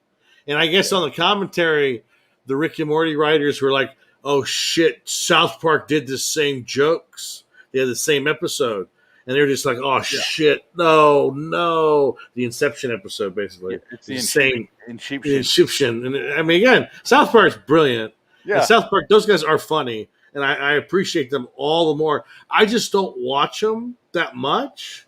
and I guess on the commentary, the Rick and Morty writers were like, "Oh shit, South Park did the same jokes. They had the same episode." And they're just like, "Oh shit, no!" The Inception episode, basically, it's the same Inception. And I mean, again, South Park's brilliant. Yeah, and South Park, those guys are funny, and I appreciate them all the more. I just don't watch them that much,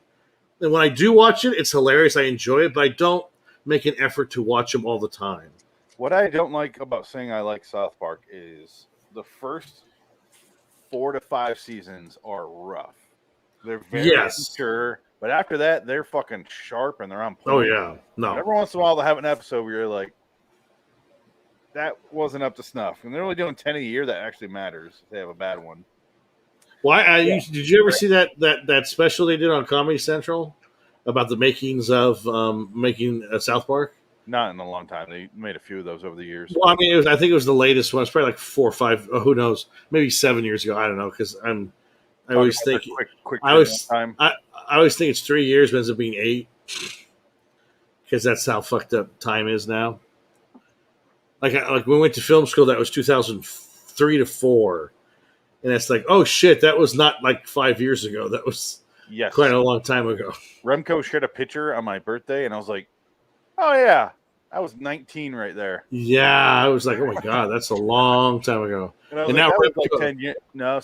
and when I do watch it, it's hilarious. I enjoy it, but I don't make an effort to watch them all the time. What I don't like about saying I like South Park is the first 4 to 5 seasons are rough. They're very mature, but after that, they're fucking sharp and they're on point. Oh, yeah. No. And every once in a while, they'll have an episode where you're like, that wasn't up to snuff. And they're only doing 10 a year. That actually matters if they have a bad one. Well, did you ever see that special they did on Comedy Central about the makings of making South Park? Not in a long time. They made a few of those over the years. Well, I mean, I think it was the latest one. It's probably like 4 or 5, who knows, maybe 7 years ago. I don't know, because I always think I always think it's 3 years, but it ends up being 8, because that's how fucked up time is now. Like when we went to film school, that was 2003 to 4, and it's like, oh shit, that was not like 5 years ago. That was quite a long time ago. Remco shared a picture on my birthday, and I was like, oh yeah, I was 19 right there. Yeah, I was like, oh my god, that's a long time ago. And I was now that was like 10 years,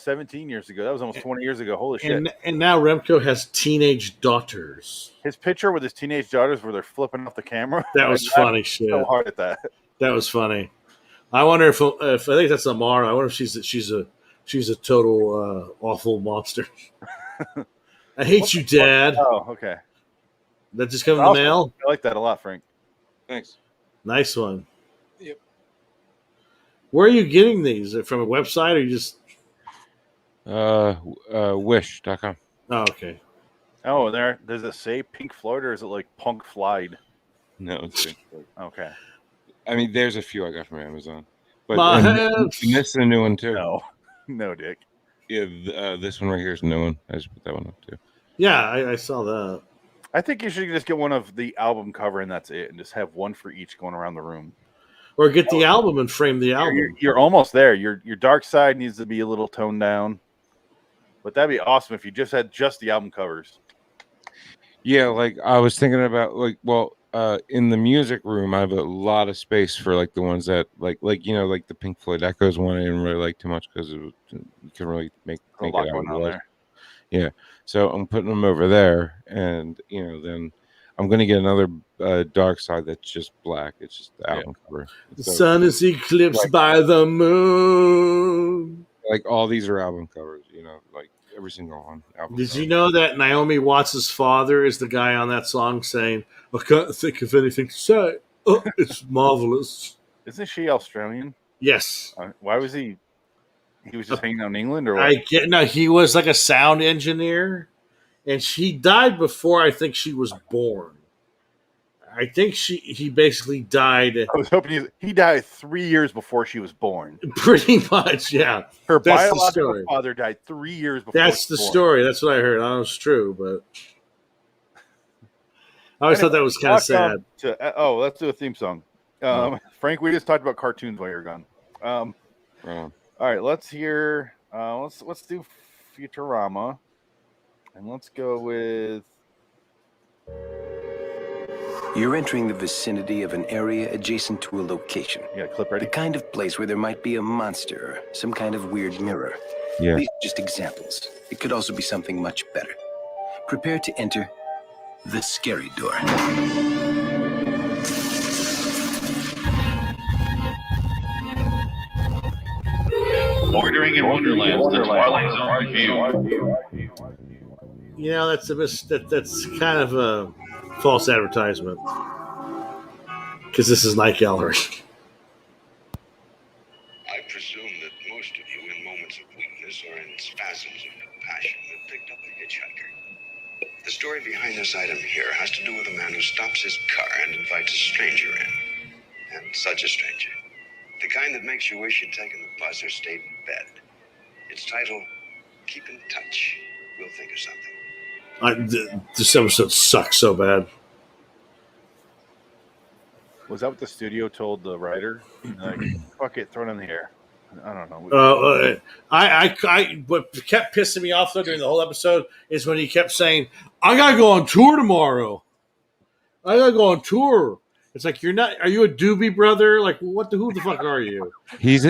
17 years ago. That was almost 20 years ago. Holy shit. And now Remco has teenage daughters. His picture with his teenage daughters where they're flipping off the camera. That was funny shit. So hard at that. That was funny. I wonder if I think that's Amara. I wonder if she's a total awful monster. I hate you, Dad. Oh, okay. That just come in the mail? I like that a lot, Frank. Thanks. Nice one. Yep. Where are you getting these? Is it from a website or you just wish.com? Oh, okay. Oh, does it say Pink Floyd or is it like Punk Floyd? No, it's Pink Floyd. Okay. I mean, there's a few I got from Amazon. But and this is a new one too. No, Dick. Yeah, this one right here is a new one. I just put that one up too. Yeah, I saw that. I think you should just get one of the album cover and that's it, and just have one for each going around the room. Or get the album and frame the album. You're almost there. Your dark side needs to be a little toned down, but that'd be awesome if you just had just the album covers. Yeah, like I was thinking about in the music room, I have a lot of space for like the ones that like the Pink Floyd Echoes one I didn't really like too much because you can really make a it lot out going on there. Yeah, so I'm putting them over there, and then I'm gonna get another dark side that's just black. It's just the album cover. The sun is eclipsed by the moon. Like all these are album covers, like every single one. Did you know that Naomi Watts' father is the guy on that song saying, "I can't think of anything to say. Oh, it's marvelous." Isn't she Australian? Yes. Why was he? He was just hanging out in England, or what? He was like a sound engineer, and she died before I think she was born. I think he basically died. I was hoping he died 3 years before she was born. Pretty much, yeah. Her That's biological father died 3 years before. That's the story. That's what I heard. I don't know if it's true, but I always thought that was kind of sad. Let's do a theme song. Frank, we just talked about cartoons while you're gone. All right, let's hear. Let's do Futurama, and let's go with. You're entering the vicinity of an area adjacent to a location. Yeah, clip ready. The kind of place where there might be a monster, some kind of weird mirror. Yeah. These are just examples. It could also be something much better. Prepare to enter the scary door. Bordering in Wonderland, the Twilight Zone review. That's kind of a false advertisement because this is Night Gallery. I presume that most of you, in moments of weakness or in spasms of compassion, have picked up a hitchhiker. The story behind this item here has to do with a man who stops his car and invites a stranger in. And such a stranger. The kind that makes you wish you'd taken the bus or stayed in bed. It's titled, Keep in Touch. We'll think of something. This episode sucks so bad. Was that what the studio told the writer? Like, fuck it, throw it in the air. I don't know. What kept pissing me off though during the whole episode is when he kept saying, "I gotta go on tour tomorrow. I gotta go on tour." It's like you're not. Are you a Doobie Brother? Like who the fuck are you? He's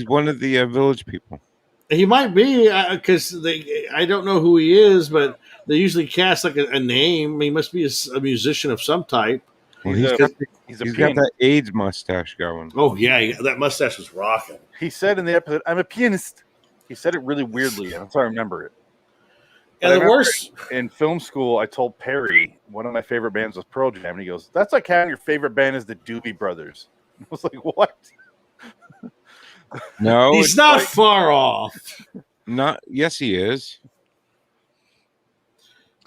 one of the village people. He might be because I don't know who he is, but they usually cast like a name. He must be a musician of some type. Well, he's got that AIDS mustache going. Oh yeah, that mustache was rocking. He said in the episode, "I'm a pianist." He said it really weirdly, and that's how I remember it. And the worst in film school, I told Perry one of my favorite bands was Pearl Jam, and he goes, "That's like having your favorite band is the Doobie Brothers." I was like, "What?" No, he's not far off. Yes, he is.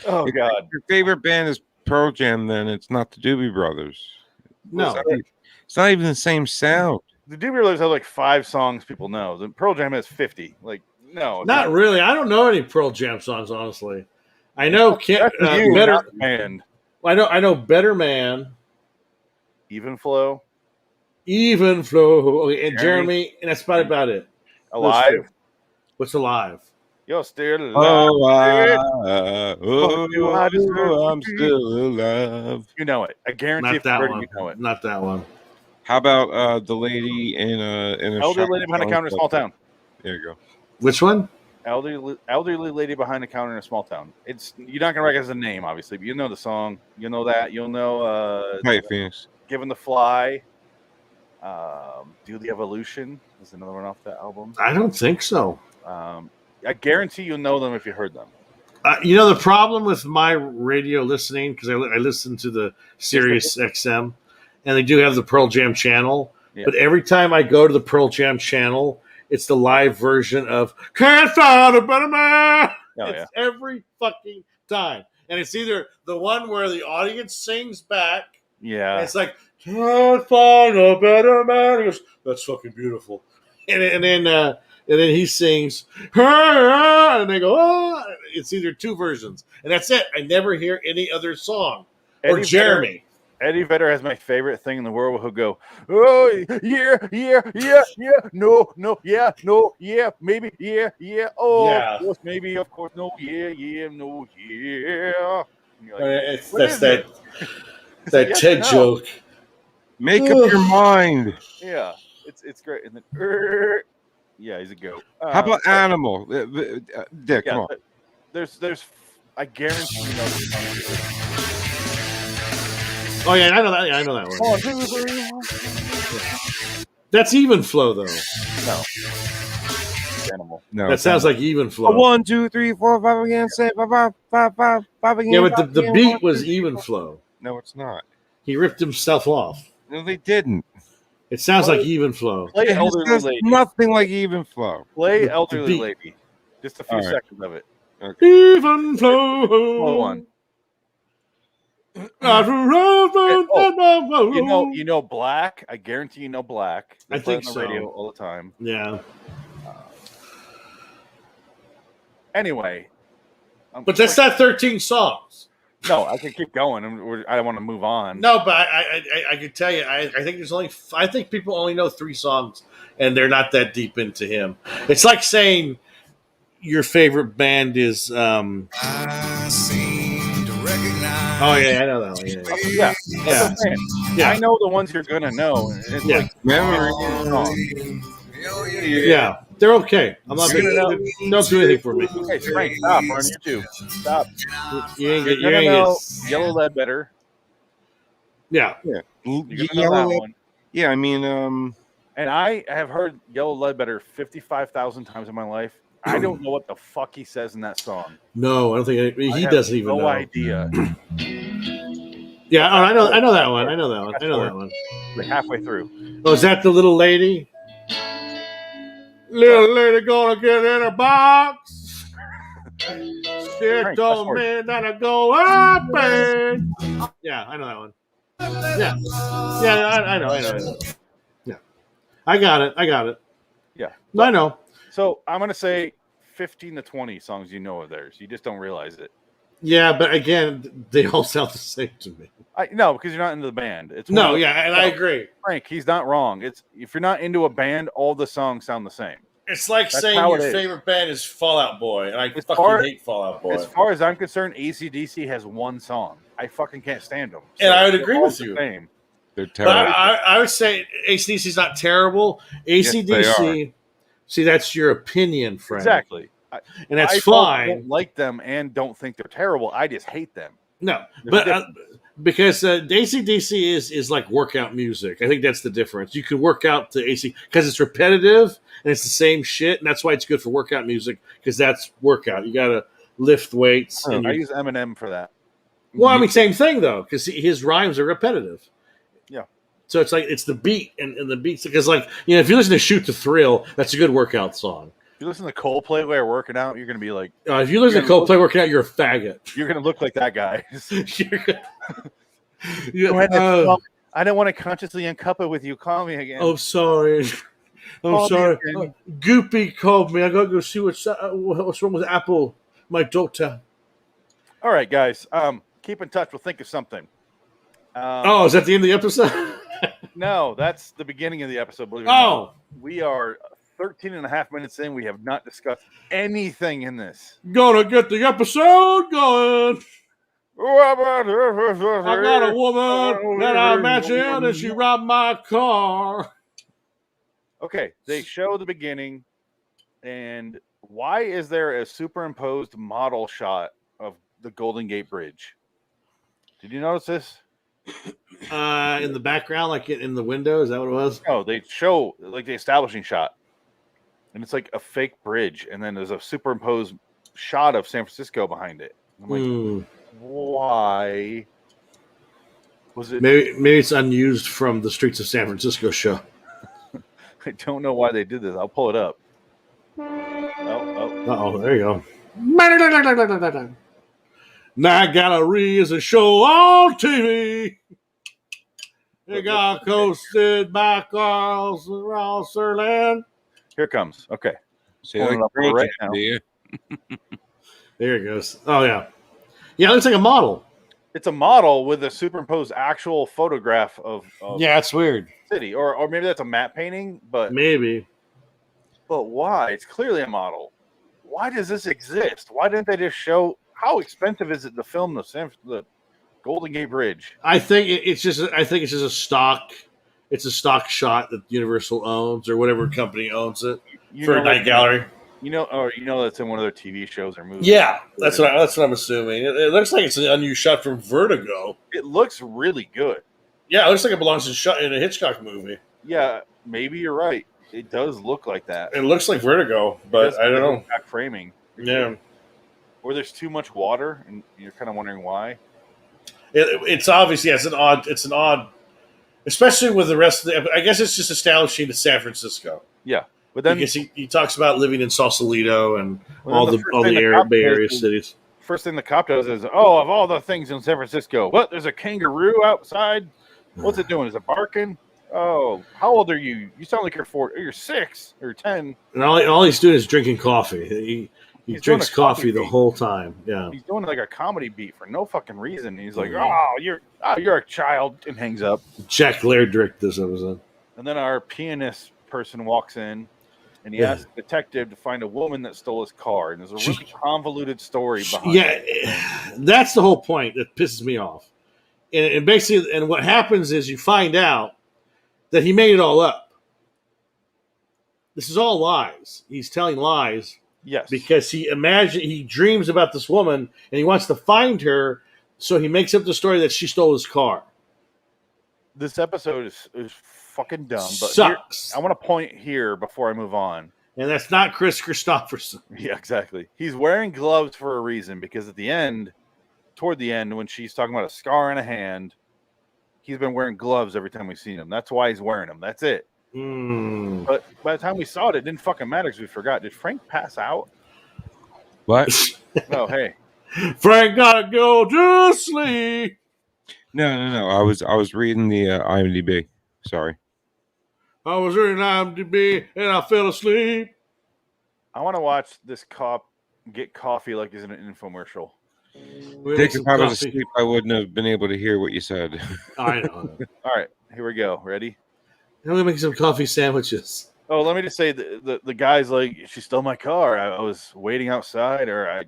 Oh if God! Your favorite band is Pearl Jam, then it's not the Doobie Brothers. No, it's not even the same sound. The Doobie Brothers have like 5 songs people know. The Pearl Jam has 50. Like, no, not really. I don't know any Pearl Jam songs, honestly. I know Better Man. I know Better Man, Even Flow, and Jeremy, and that's about it. Alive. What's Alive? You're still alive. I'm still alive. You know it. I guarantee Not that one. You know it. Not that one. How about the lady in a elderly lady behind the counter in a small town? There you go. Which one? Elderly lady behind the counter in a small town. It's you're not gonna recognize the name, obviously, but you know the song. You know that. You'll know. Hey, Phoenix. Given the Fly. Do the Evolution is another one off that album. I don't think so. I guarantee you'll know them if you heard them. You know, the problem with my radio listening, because I listen to the Sirius XM, and they do have the Pearl Jam channel, but every time I go to the Pearl Jam channel, it's the live version of Can't Find a Better Man. Every fucking time. And it's either the one where the audience sings back. Yeah. And it's like, Can't find a better man. He goes, that's fucking beautiful. And then he sings, and they go, oh. It's either two versions. And that's it. I never hear any other song. Or Jeremy. Eddie Vedder has my favorite thing in the world. He'll go, oh, yeah, no, yeah, maybe, yeah, oh, yeah. Of course, maybe, of course, no, yeah, no, yeah. Like, that's that TED joke. Make up your mind. Yeah, it's great. And then, yeah, he's a goat. How about Animal? Dick, come on. There's, I guarantee you know this song. Oh yeah, I know that. Yeah, I know that one. That's Even Flow, though. No. Animal. No. That sounds like Even Flow. 1, 2, 3, 4, 5 again. 6, 5 again. Yeah, but the beat was Even Flow. No, it's not. He ripped himself off. No, they didn't. It sounds like Even Flow. Play Elderly Lady. Nothing like Even Flow. Play Elderly Lady. Just a few seconds of it. Okay. Even Flow. Hold on. You know Black. I guarantee you know Black. I think on the so. Radio all the time. Yeah. Anyway, but that's not 13 songs. No, I can keep going. I don't want to move on. No, but I could tell you. I think there's only. I think people only know 3 songs, and they're not that deep into him. It's like saying your favorite band is. I seem to recognize. Oh yeah, I know that one. Yeah. I know the ones you're gonna know. It's like memory. Yeah, they're okay. I'm not gonna don't do anything for me. Hey, Frank, stop. We're on YouTube. Stop. You ain't You're gonna know Yellow Ledbetter. Yeah. You're gonna know that one. Yeah, I mean, and I have heard Yellow Ledbetter 55,000 times in my life. I don't know what the fuck he says in that song. No, I don't think he doesn't even know. No idea. Yeah, I know that one. I know that one. Like halfway through. Oh, is that the little lady? Little lady gonna get in a box. She told me that I go up and... Yeah, I know that one. Yeah, I know. Yeah, I got it. Yeah, I know. So I'm gonna say 15 to 20 songs you know of theirs. You just don't realize it. Yeah, but again, they all sound the same to me. No, because you're not into the band. I agree. Frank, he's not wrong. It's if you're not into a band, all the songs sound the same. It's like saying your favorite band is Fall Out Boy, and I fucking hate Fall Out Boy. As far as I'm concerned, AC/DC has one song. I fucking can't stand them. And I would agree with you. They're terrible. But I would say AC/DC is not terrible. AC/DC, see, that's your opinion, Frank. Exactly. And that's fine. I don't like them and don't think they're terrible. I just hate them. No, but because AC/DC is like workout music. I think that's the difference. You can work out to AC because it's repetitive and it's the same shit, and that's why it's good for workout music because that's workout. You got to lift weights. I use Eminem for that. Well, I mean, same thing though, because his rhymes are repetitive. Yeah. So it's like it's the beat and the beats because like if you listen to Shoot to Thrill, that's a good workout song. If you listen to Coldplay while you're working out, you're gonna be like. If you listen to Coldplay working out, you're a faggot. You're gonna look like that guy. I don't want to consciously uncup it with you. Call me again. Oh, sorry. I'm sorry. Goopy called me. I gotta go see what's wrong with Apple, my daughter. All right, guys. Keep in touch. We'll think of something. Is that the end of the episode? No, that's the beginning of the episode. Believe it or not. We are 13 and a half minutes in, we have not discussed anything in this. Gonna get the episode going. I got a woman that I imagine and she robbed my car. Okay, they show the beginning, and why is there a superimposed model shot of the Golden Gate Bridge? Did you notice this? In the background, like in the window, is that what it was? No, they show like the establishing shot, and it's like a fake bridge, and then there's a superimposed shot of San Francisco behind it. I'm like, why was it? Maybe it's unused from the Streets of San Francisco show. I don't know why they did this. I'll pull it up. Oh, there you go. Night Gallery is a show on TV. It got hosted by Carl Serland. Here it comes. Okay. See, like right now. There it goes. Oh, yeah. Yeah, it looks like a model. It's a model with a superimposed actual photograph of yeah, it's weird. City, or maybe that's a matte painting, but maybe. But why? It's clearly a model. Why does this exist? Why didn't they just show? How expensive is it to film the Golden Gate Bridge? I think it's just a stock. It's a stock shot that Universal owns or whatever company owns it for a night gallery. You know that's in one of their TV shows or movies. Yeah, that's what I'm assuming. It looks like it's an unused shot from Vertigo. It looks really good. Yeah, it looks like it belongs in a Hitchcock movie. Yeah, maybe you're right. It does look like that. It looks like Vertigo, but I don't know. Back framing. Yeah. Or there's too much water, and you're kind of wondering why. It's obvious. Yeah, it's an odd, especially with the rest of the. I guess it's just establishing to San Francisco. Yeah, but then because he talks about living in Sausalito and all the Bay Area cities. First thing the cop does is, of all the things in San Francisco, what? There's a kangaroo outside. What's it doing? Is it barking? Oh, how old are you? You sound like you're 4. You're 6 or 10. And all he's doing is drinking coffee. He drinks coffee the whole time. Yeah, he's doing like a comedy beat for no fucking reason. He's like, you're a child," and hangs up. Jack Lairdrick this episode. And then our pianist person walks in, and he asks the detective to find a woman that stole his car. And there's a really convoluted story behind it. Yeah, that's the whole point that pisses me off. And basically, and what happens is you find out that he made it all up. This is all lies. He's telling lies. Yes. Because he dreams about this woman and he wants to find her, so he makes up the story that she stole his car. This episode is fucking dumb. But sucks. I want to point here before I move on. And that's not Chris Christopherson. Yeah, exactly. He's wearing gloves for a reason, because toward the end, when she's talking about a scar in a hand, he's been wearing gloves every time we've seen him. That's why he's wearing them. That's it. But by the time we saw it, it didn't fucking matter because we forgot. Did Frank pass out? What? Oh, hey. Frank gotta go to sleep. No. I was reading the IMDb. Sorry. I was reading IMDb and I fell asleep. I want to watch this cop get coffee like he's in an infomercial. Dick, if I was asleep, I wouldn't have been able to hear what you said. I know. All right, here we go. Ready? I'm gonna make some coffee sandwiches. Oh, let me just say the guy's like, she stole my car. I was waiting outside, or I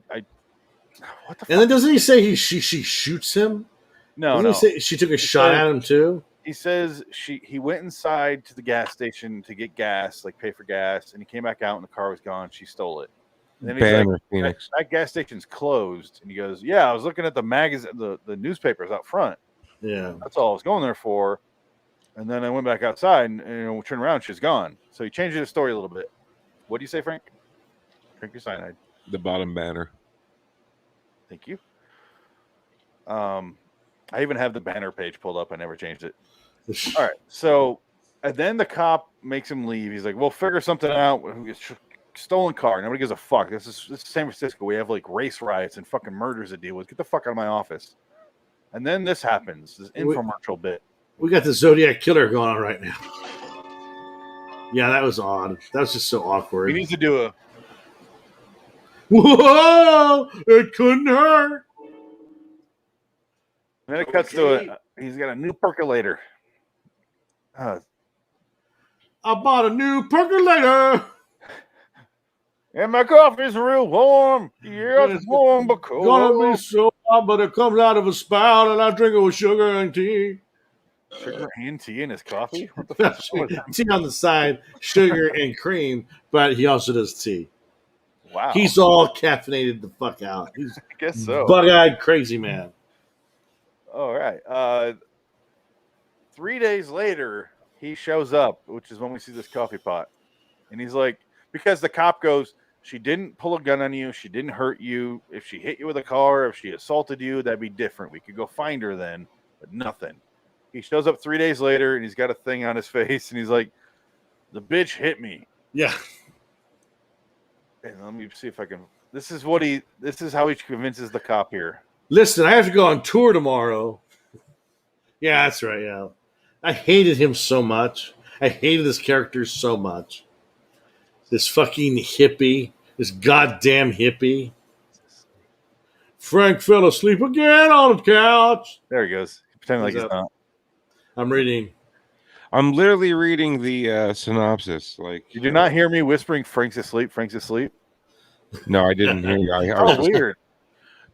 what the fuck? And then doesn't he say she shoots him? No. He say she took a shot at him too? He says he went inside to the gas station to get gas, like pay for gas, and he came back out and the car was gone. She stole it. And then he's like, Phoenix. That gas station's closed. And he goes, yeah, I was looking at the magazine, the newspapers out front. Yeah. That's all I was going there for. And then I went back outside and turned around, she's gone. So he changed the story a little bit. What do you say, Frank? Drink your cyanide. The bottom banner. Thank you. I even have the banner page pulled up. I never changed it. All right. So, and then the cop makes him leave. He's like, we'll figure something out. Stolen car. Nobody gives a fuck. This is San Francisco. We have like race riots and fucking murders to deal with. Get the fuck out of my office. And then this happens. This infomercial bit. We got the Zodiac Killer going on right now. Yeah, that was odd. That was just so awkward. He needs to do a... Whoa! It couldn't hurt. And then it cuts to he's got a new percolator. I bought a new percolator. And my coffee's real warm. Yeah, it's warm but cold. Gonna be so hot, but it comes out of a spout, and I drink it with sugar and tea. Sugar and tea in his coffee? What the fuck? Tea on the side, sugar and cream, but he also does tea. Wow. He's all caffeinated the fuck out. He's I guess so. Bug-eyed crazy man. All right. 3 days later, he shows up, which is when we see this coffee pot. And he's like, because the cop goes, she didn't pull a gun on you. She didn't hurt you. If she hit you with a car, if she assaulted you, that'd be different. We could go find her then, but nothing. He shows up 3 days later, and he's got a thing on his face, and he's like, the bitch hit me. Yeah. And let me see if I can. This is how he convinces the cop here. Listen, I have to go on tour tomorrow. Yeah, that's right. Yeah. I hated him so much. I hated this character so much. This fucking hippie. This goddamn hippie. Frank fell asleep again on the couch. There he goes. Pretending like he's not. I'm reading. I'm literally reading the synopsis. Like, you do not hear me whispering, Frank's asleep, Frank's asleep? No, I didn't hear you. I was weird.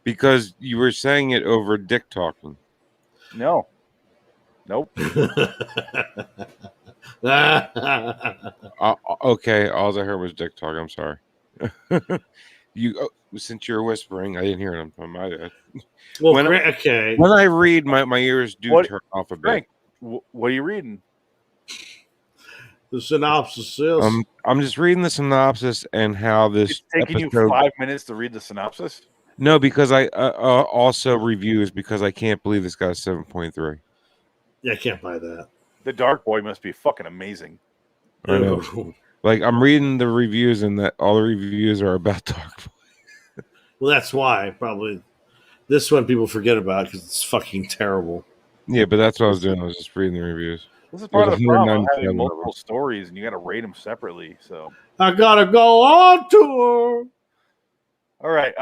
Because you were saying it over dick talking. No. Nope. Okay, all I heard was dick talk. I'm sorry. Since you're whispering, I didn't hear it on my bad. Well, okay. When I read, my ears do turn off a bit. Frank, what are you reading? The synopsis is. I'm just reading the synopsis and how this. It's taking you 5 minutes to read the synopsis? No, because I also reviews because I can't believe this got a 7.3. Yeah, I can't buy that. The Dark Boy must be fucking amazing. I know. Like, I'm reading the reviews, and that all the reviews are about Dark Boy. Well, that's why probably this one people forget about because it's fucking terrible. Yeah, but that's what I was doing. I was just reading the reviews. This is part of the problem of having multiple stories, and you got to rate them separately. So I gotta go on tour. All right.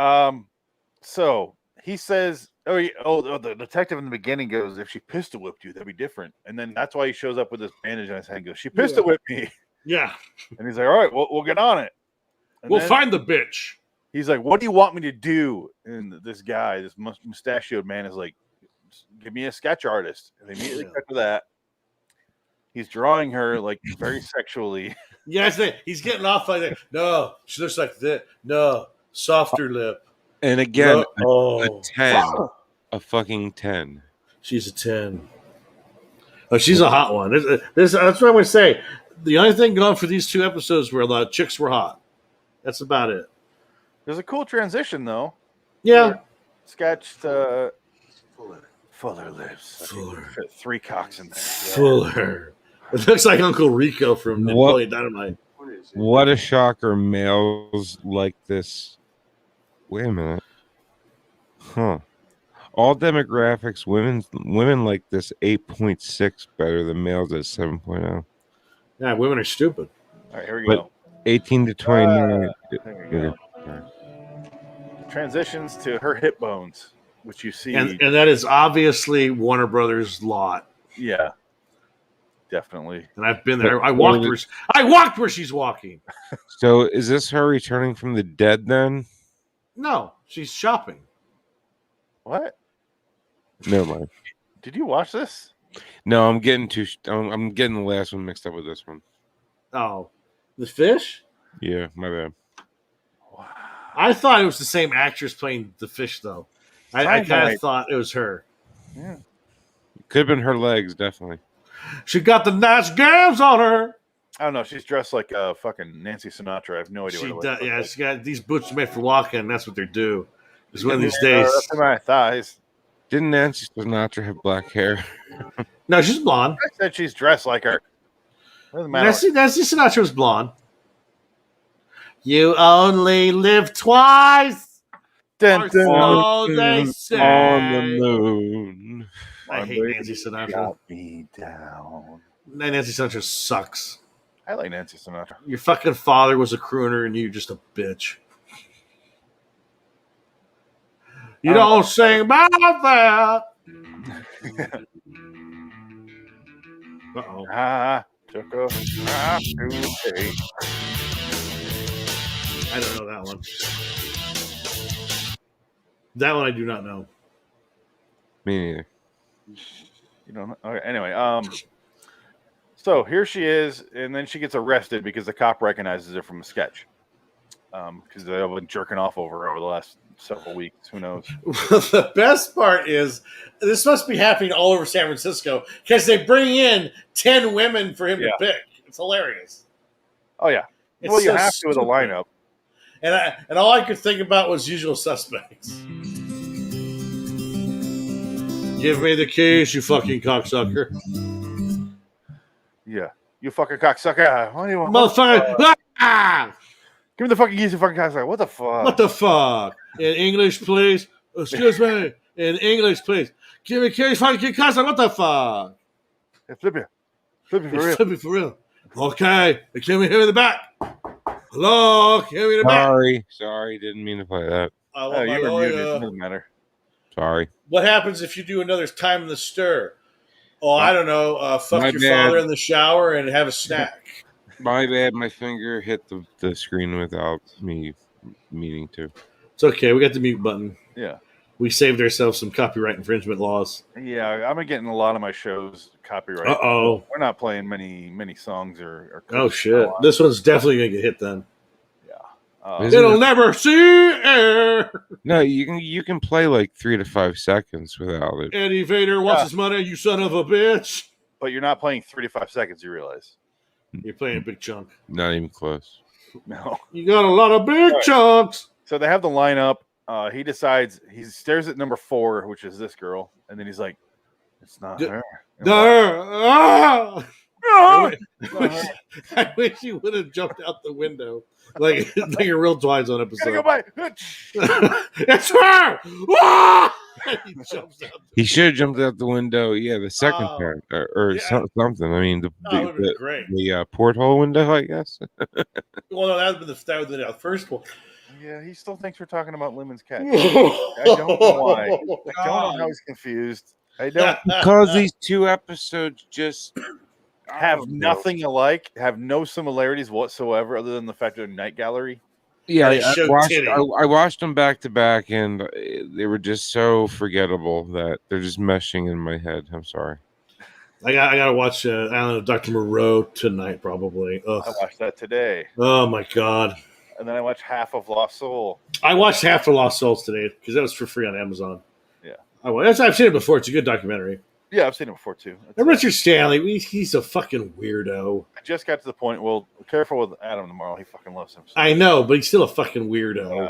So he says, the detective in the beginning goes, if she pistol whipped you, that'd be different. And then that's why he shows up with this bandage on his head and goes, she pistol whipped me. Yeah. And he's like, all right, we'll get on it. And we'll find the bitch. He's like, what do you want me to do? And this guy, this mustachioed man, is like, give me a sketch artist. And they immediately cut to that. He's drawing her like very sexually. Yes, he's getting off like that. No, she looks like that. No, softer lip. And again, a 10. A fucking 10. She's a 10. Oh, she's a hot one. That's what I'm going to say. The only thing going for these 2 episodes were the chicks were hot. That's about it. There's a cool transition, though. Yeah. Sketched fuller lips. Fuller. 3 cocks in there. Fuller. It looks like Uncle Rico from Napoleon Dynamite. What a shocker. Males like this. Wait a minute. Huh. All demographics, women like this 8.6 better than males at 7.0. Yeah, women are stupid. All right, here we go. 18 to 29. There we go. Transitions to her hip bones, which you see. And that is obviously Warner Brothers' lot. Yeah. Definitely. And I've been there. I walked where she's walking. So is this her returning from the dead then? No, she's shopping. What? Never mind. Did you watch this? No, I'm getting the last one mixed up with this one. Oh, the fish? Yeah, my bad. Wow. I thought it was the same actress playing the fish, though. I kind of thought it was her. Yeah. Could have been her legs, definitely. She got the nice gams on her. I don't know. She's dressed like fucking Nancy Sinatra. I have no idea She what does. it Yeah, like. she got these boots made for walking. That's what they do. It's one of these days. That's in my thighs. Didn't Nancy Sinatra have black hair? No, she's blonde. I said she's dressed like her. Doesn't matter. Nancy Sinatra's blonde. You only live twice. Dun, dun, so they say. On the moon. I hate Nancy Sinatra. Got me down. Nancy Sinatra sucks. I like Nancy Sinatra. Your fucking father was a crooner and you're just a bitch. You don't sing about that. Uh-oh. I took a half to take. I don't know that one. That one I do not know. Me neither. You don't know? Okay, anyway, so here she is, and then she gets arrested because the cop recognizes her from a sketch. Because they've been jerking off over the last several weeks. Who knows? The best part is this must be happening all over San Francisco because they bring in 10 women for him to pick. It's hilarious. Oh yeah. It's well, you so have to with a stupid. lineup. And all I could think about was Usual Suspects. Give me the keys, you fucking cocksucker. Yeah. You fucking cocksucker. What do you want? Motherfucker. Give me the fucking keys, you fucking cocksucker. What the fuck? What the fuck? In English, please. Excuse me. In English, please. Give me the keys, fucking cocksucker. What the fuck? Hey, flip you. Flip you for real. Flip you for real. Okay. Can we hear me in the back? Hello? Can we hear me in the back? Sorry. Didn't mean to play that. You were muted. It doesn't matter. Sorry. What happens if you do another time in the stir? Oh, I don't know. Fuck My your bad. father in the shower and have a snack. My bad. My finger hit the screen without me meaning to. It's okay. We got the mute button. Yeah. We saved ourselves some copyright infringement laws. Yeah, I'm getting a lot of my shows copyrighted. Uh-oh. We're not playing many songs or Oh, shit. This one's definitely going to get hit then. Isn't It'll it- never see air. No, you can play like 3 to 5 seconds without it. Eddie Vader wants his money, you son of a bitch. But you're not playing 3 to 5 seconds, you realize. You're playing a big chunk. Not even close. No. You got a lot of big chunks. So they have the lineup. He decides, he stares at number 4, which is this girl, and then he's like, it's not her. I wish you would have jumped out the window like a real Twilight Zone episode. Gotta go by. It's her! Ah! He jumps out. He should have jumped out the window. Yeah, the second time or something. I mean, the porthole window, I guess. Well, no, that would have been the first one. Yeah, he still thinks we're talking about Lindeman's catch. I don't know why. I don't know how he's confused. I don't Because these 2 episodes just have nothing alike, have no similarities whatsoever, other than the fact they're Night Gallery. Yeah, I watched them back to back, and they were just so forgettable that they're just meshing in my head. I'm sorry. I got to watch I don't know, Dr. Moreau tonight, probably. Ugh. I watched that today. Oh, my God. And then I watched half of Lost Soul. I watched half of Lost Souls today because that was for free on Amazon. Yeah. I've seen it before. It's a good documentary. Yeah, I've seen it before, too. And Richard Stanley, he's a fucking weirdo. I just got to the point, well, careful with Adam tomorrow. He fucking loves him. So. I know, but he's still a fucking weirdo.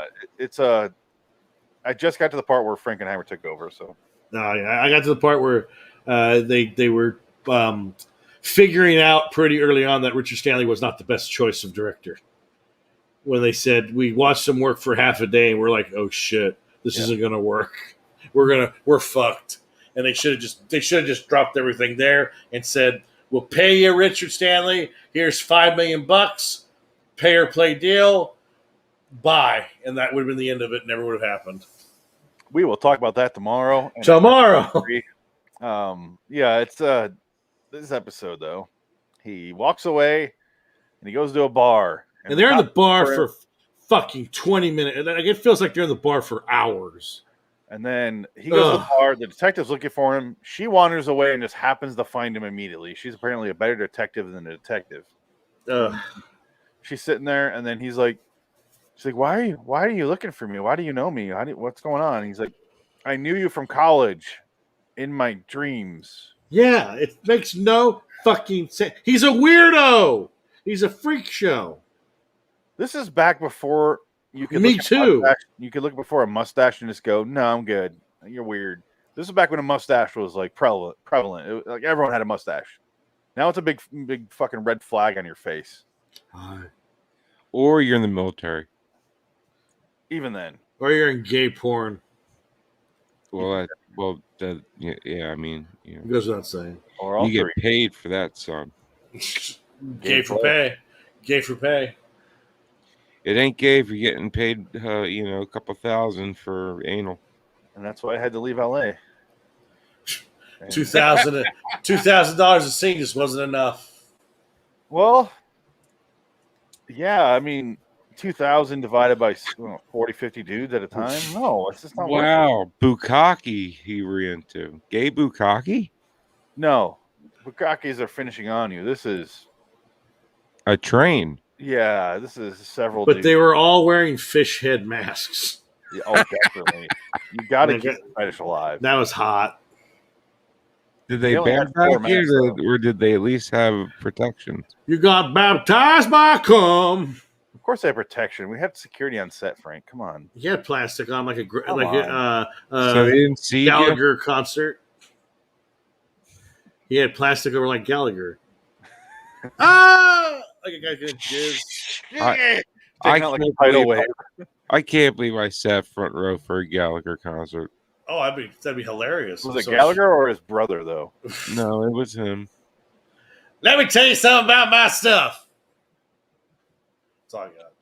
I just got to the part where Frankenheimer took over, so. No, I got to the part where they were figuring out pretty early on that Richard Stanley was not the best choice of director. When they said, we watched him work for half a day, and we're like, oh, shit, this isn't going to work. We're fucked. And they should have just dropped everything there and said, we'll pay you, Richard Stanley. Here's $5 million. Pay or play deal. Bye. And that would have been the end of it. Never would have happened. We will talk about that tomorrow. Yeah, it's this episode, though. He walks away, and he goes to a bar. And they're in the bar for fucking 20 minutes. And it feels like they're in the bar for hours. And then he goes to the bar. The detective's looking for him. She wanders away and just happens to find him immediately. She's apparently a better detective than the detective. She's sitting there, and then she's like, why are you looking for me? Why do you know me? What's going on? And he's like, I knew you from college in my dreams. Yeah, it makes no fucking sense. He's a weirdo. He's a freak show. This is back before you could you could look before a mustache and just go, no, I'm good. You're weird. This is back when a mustache was like prevalent. Like everyone had a mustache. Now it's a big fucking red flag on your face. Or you're in the military. Even then. Or you're in gay porn. Well, yeah. I mean, it goes without saying. Or you get paid for that, son. Gay for pay. Gay for pay. It ain't gay if you're getting paid, a couple $1,000 for anal. And that's why I had to leave LA. $2,000 a scene just wasn't enough. Well, yeah, I mean, 2,000 divided by 40, 50 dudes at a time? No, it's just not worth it. Wow, bukkake he were into. Gay bukkake? No, bukkakes are finishing on you. This is A train. Yeah, this is several. But dudes. they were all wearing fish head masks. Yeah, oh, definitely. You got to keep the fetish alive. That was hot. Did they only had ban 4 back minutes, or did they at least have protection? You got baptized by cum. Of course, they have protection. We have security on set, Frank. Come on. He had plastic on like So they didn't see Gallagher concert. He had plastic over like Gallagher. Like a guy getting jizz. I can't believe I sat front row for a Gallagher concert. Oh, that'd be hilarious. Was it Gallagher or his brother, though? No, it was him. Let me tell you something about my stuff. That's all I got.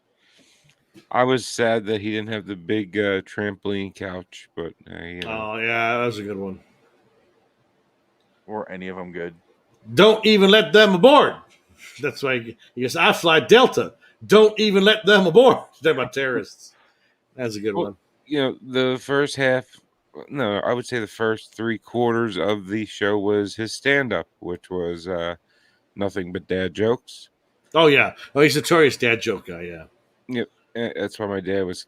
I was sad that he didn't have the big trampoline couch, but Oh yeah, that was a good one. Were any of them good? Don't even let them aboard. That's why he goes, I fly Delta. Don't even let them aboard. They're about terrorists. That's a good one. You know, the first half, no, I would say the first 3/4 of the show was his stand-up, which was nothing but dad jokes. Oh, yeah. Oh, he's a notorious dad joke guy, yeah. Yep. That's why my dad was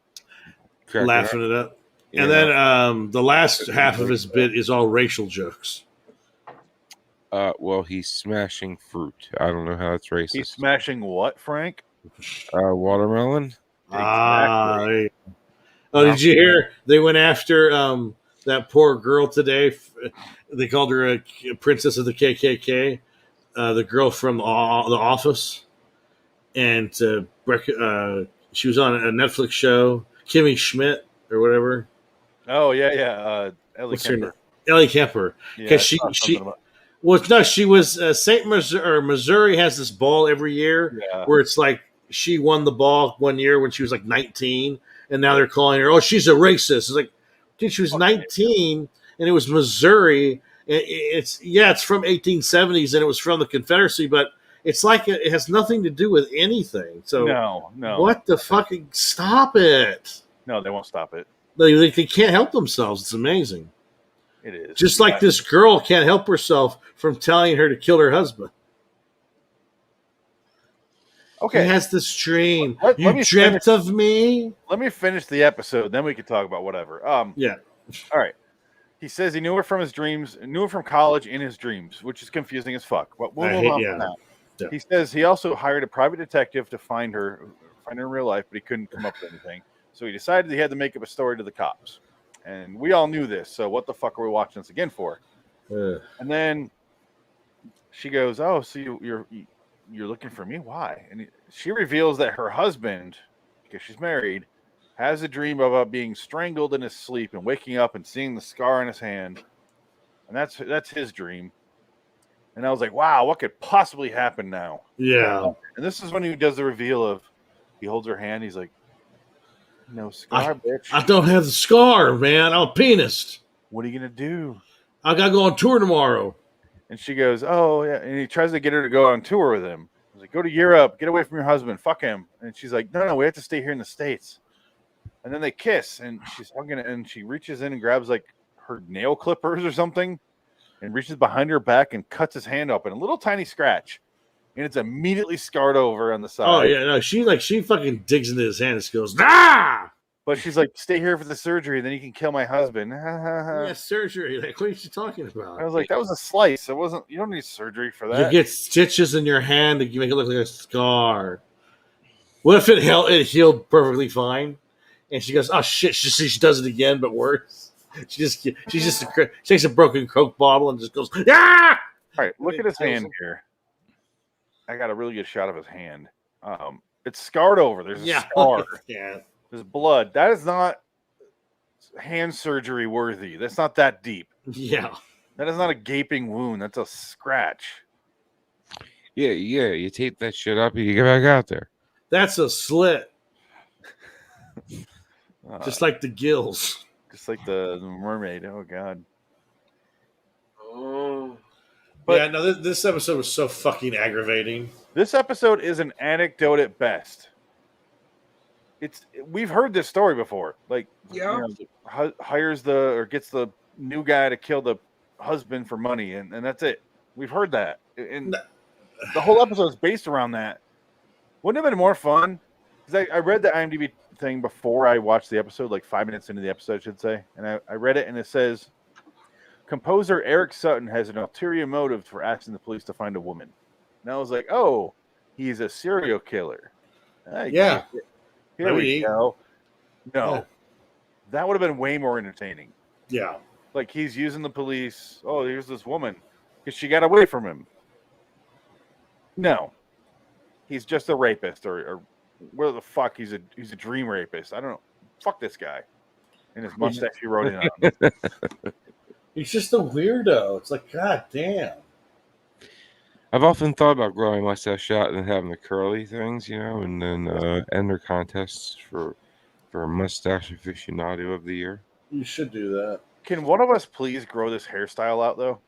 laughing it up. Yeah. And then the last half of his bit is all racial jokes. Well, he's smashing fruit. I don't know how that's racist. He's smashing what, Frank? Watermelon. Exactly. Did you hear? They went after that poor girl today. They called her a princess of the KKK. The girl from The Office, and she was on a Netflix show. Kimmy Schmidt or whatever. Oh yeah. Ellie Kemper. Ellie Kemper. Because she was St. Missouri has this ball every year where it's like she won the ball one year when she was like 19, and now they're calling her, oh, she's a racist. It's like, dude, she was 19, and it was Missouri. It's from 1870s, and it was from the Confederacy, but it's like it has nothing to do with anything. So no. What the fucking stop it? No, they won't stop it. They can't help themselves. It's amazing. It is. Just like this girl can't help herself from telling her to kill her husband. Okay. He has this dream. You dreamt of me? Let me finish the episode, then we can talk about whatever. Yeah. All right. He says he knew her from his dreams, knew her from college in his dreams, which is confusing as fuck. But we'll move on from that. Yeah. He says he also hired a private detective to find her in real life, but he couldn't come up with anything. So he decided he had to make up a story to the cops. And we all knew this, so what the fuck are we watching this again for? And then she goes, "Oh, so you're looking for me? Why?" And she reveals that her husband, because she's married, has a dream about being strangled in his sleep and waking up and seeing the scar on his hand, and that's his dream. And I was like, "Wow, what could possibly happen now?" Yeah. And this is when he does the reveal of, he holds her hand. He's like, "No scar, bitch. I don't have the scar, man. I'm a pianist. What are you gonna do? I gotta go on tour tomorrow." And she goes, "Oh yeah." And he tries to get her to go on tour with him. He's like, "Go to Europe. Get away from your husband. Fuck him." And she's like, "No, we have to stay here in the States." And then they kiss, and she's hugging it, and she reaches in and grabs like her nail clippers or something, and reaches behind her back and cuts his hand open, a little tiny scratch, and it's immediately scarred over on the side. Oh yeah, no, she fucking digs into his hand and goes, "Ah!" But she's like, "Stay here for the surgery, then you can kill my husband." Yeah, surgery. Like, what are you talking about? I was like, that was a slice. It wasn't. You don't need surgery for that. You get stitches in your hand to make it look like a scar. What if it healed perfectly fine? And she goes, "Oh shit!" She does it again, but worse. She takes a broken Coke bottle and just goes, "Ah!" All right, look at his hand here. I got a really good shot of his hand. It's scarred over. There's a scar. Yeah. There's blood. That is not hand surgery worthy. That's not that deep. Yeah. That is not a gaping wound. That's a scratch. Yeah. You tape that shit up and you get back out there. That's a slit. Just like the gills. Just like the mermaid. Oh, God. Oh. But yeah, no, this episode was so fucking aggravating. This episode is an anecdote at best. we've heard this story before. Like, hires gets the new guy to kill the husband for money, and that's it. We've heard that, and the whole episode is based around that. Wouldn't it have been more fun? Because I read the IMDb thing before I watched the episode, like 5 minutes into the episode, I should say, and I read it, and it says, composer Eric Sutton has an ulterior motive for asking the police to find a woman. And I was like, oh, he's a serial killer. Here we go. No, that would have been way more entertaining. Yeah. Like, he's using the police. Oh, here's this woman because she got away from him. No, he's just a rapist, or where the fuck he's a dream rapist. I don't know. Fuck this guy and his mustache he wrote in on. He's just a weirdo. It's like, god damn. I've often thought about growing my mustache out and having the curly things, and then enter contests for mustache aficionado of the year. You should do that. Can one of us please grow this hairstyle out, though?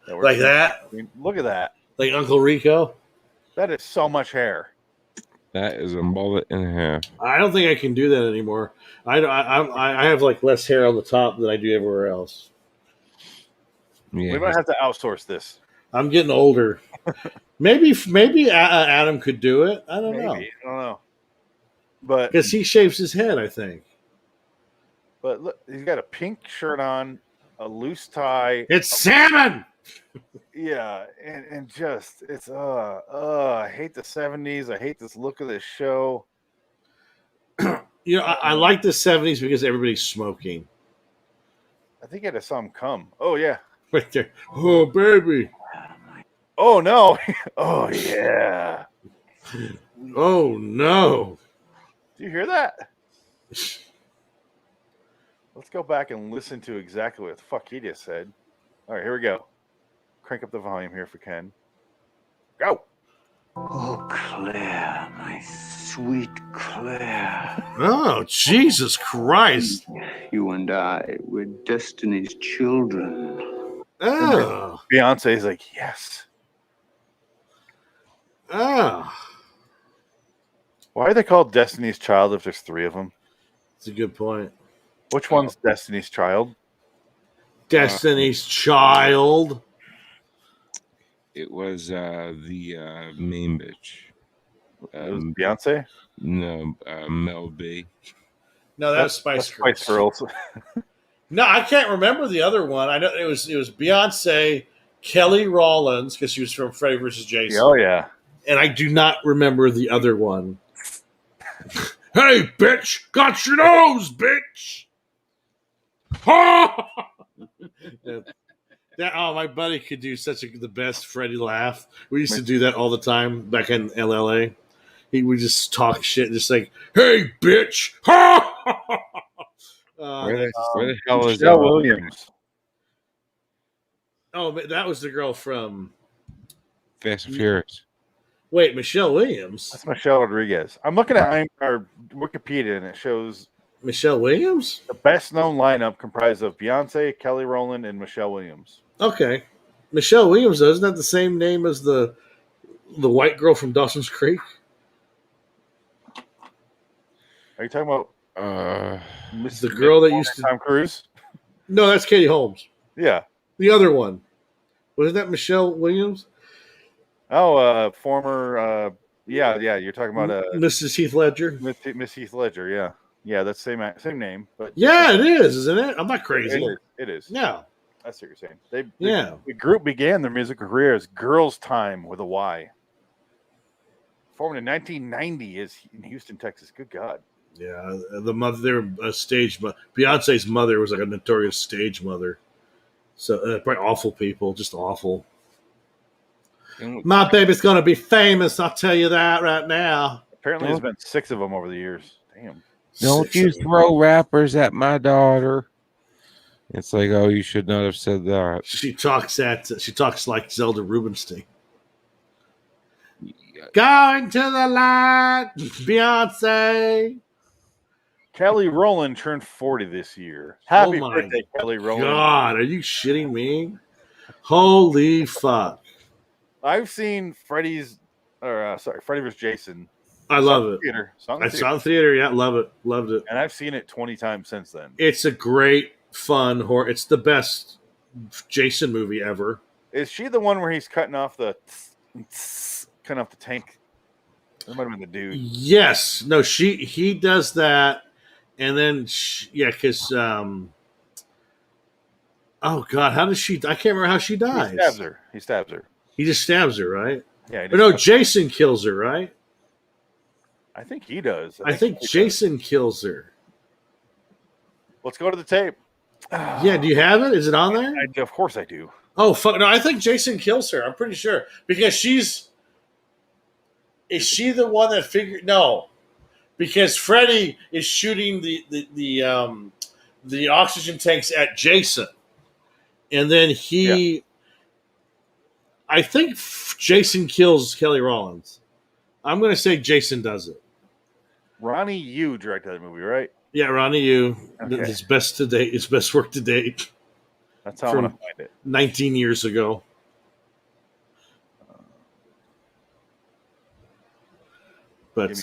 Like that? I mean, look at that. Like Uncle Rico? That is so much hair. That is a mullet and a half. I don't think I can do that anymore. I have like less hair on the top than I do everywhere else. Yeah. We might have to outsource this. I'm getting older. maybe Adam could do it. I don't know. I don't know. But because he shaves his head, I think. But look, he's got a pink shirt on, a loose tie. It's salmon. Yeah, and just it's I hate the 70s. I hate this look of this show. I like the 70s because everybody's smoking. I think I saw him come. Oh yeah. Right there. Oh baby. Oh no. Oh yeah. Oh no. Do you hear that? Let's go back and listen to exactly what the fuck he just said. All right, here we go. Crank up the volume here if we can. Go. Oh, Claire, my sweet Claire. Oh, Jesus Christ. You and I, we're Destiny's children. Oh. Beyonce's like, yes. Oh. Why are they called Destiny's Child if there's 3 of them? That's a good point. Which one's Destiny's Child? Destiny's Child. It was the main bitch. It was Beyonce? No, Mel B. No, that's Spice Girls. Spice Girls. No, I can't remember the other one. I know it was Beyonce, Kelly Rowlands, because she was from Freddy vs. Jason. Oh yeah. And I do not remember the other one. Hey, bitch! Got your nose, bitch! My buddy could do the best Freddy laugh. We used to do that all the time back in LLA. He would just talk shit, just like, "Hey, bitch!" Where the hell is Michelle Williams? Oh, that was the girl from Fast and Furious. Wait, Michelle Williams? That's Michelle Rodriguez. I'm looking at our Wikipedia, and it shows Michelle Williams? The best known lineup comprised of Beyonce, Kelly Rowland, and Michelle Williams. Okay. Michelle Williams, though, isn't that the same name as the white girl from Dawson's Creek? Are you talking about the girl that used to Tom Cruise? No, that's Katie Holmes. Yeah. The other one. Wasn't that Michelle Williams? Oh, former you're talking about Mrs. Heath Ledger. Miss Heath Ledger, yeah. Yeah, that's same name, but yeah, it is, isn't it? I'm not crazy. It is. Yeah. That's what you're saying. The group began their musical career as Girls Time with a Y. Formed in 1990 in Houston, Texas. Good God. Yeah, the mother, they were a stage. Beyonce's mother was like a notorious stage mother. So probably awful people, just awful. My baby's gonna be famous. I'll tell you that right now. Apparently, there's been 6 of them over the years. Damn. Don't you throw rappers at my daughter. It's like, oh, you should not have said that. She talks like Zelda Rubinstein. Going to the light, Beyonce. Kelly Rowland turned 40 this year. Happy birthday, Kelly Rowland. God, are you shitting me? Holy fuck. I've seen Freddy vs. Jason I love it. Theater. I saw it in the theater. Yeah, love it. Loved it. And I've seen it 20 times since then. It's a great, fun horror. It's the best Jason movie ever. Is she the one where he's cutting off the tank? That might have been the dude. Yes. No, he does that. And then, because, oh, God, how does she, I can't remember how she dies. He stabs her. He just stabs her, right? Yeah. But no, Jason kills her, right? I think he does. I think Jason kills her. Let's go to the tape. Yeah, do you have it? Is it on there? Of course I do. Oh, fuck. No, I think Jason kills her. I'm pretty sure. Because is she the one that figured? No. Because Freddy is shooting the oxygen tanks at Jason. And then I think Jason kills Kelly Rollins. I'm going to say Jason does it. Ronnie Yu directed that movie, right? Yeah, Ronnie Yu. Okay. His best work to date. That's how I'm going to find it. 19 years ago. But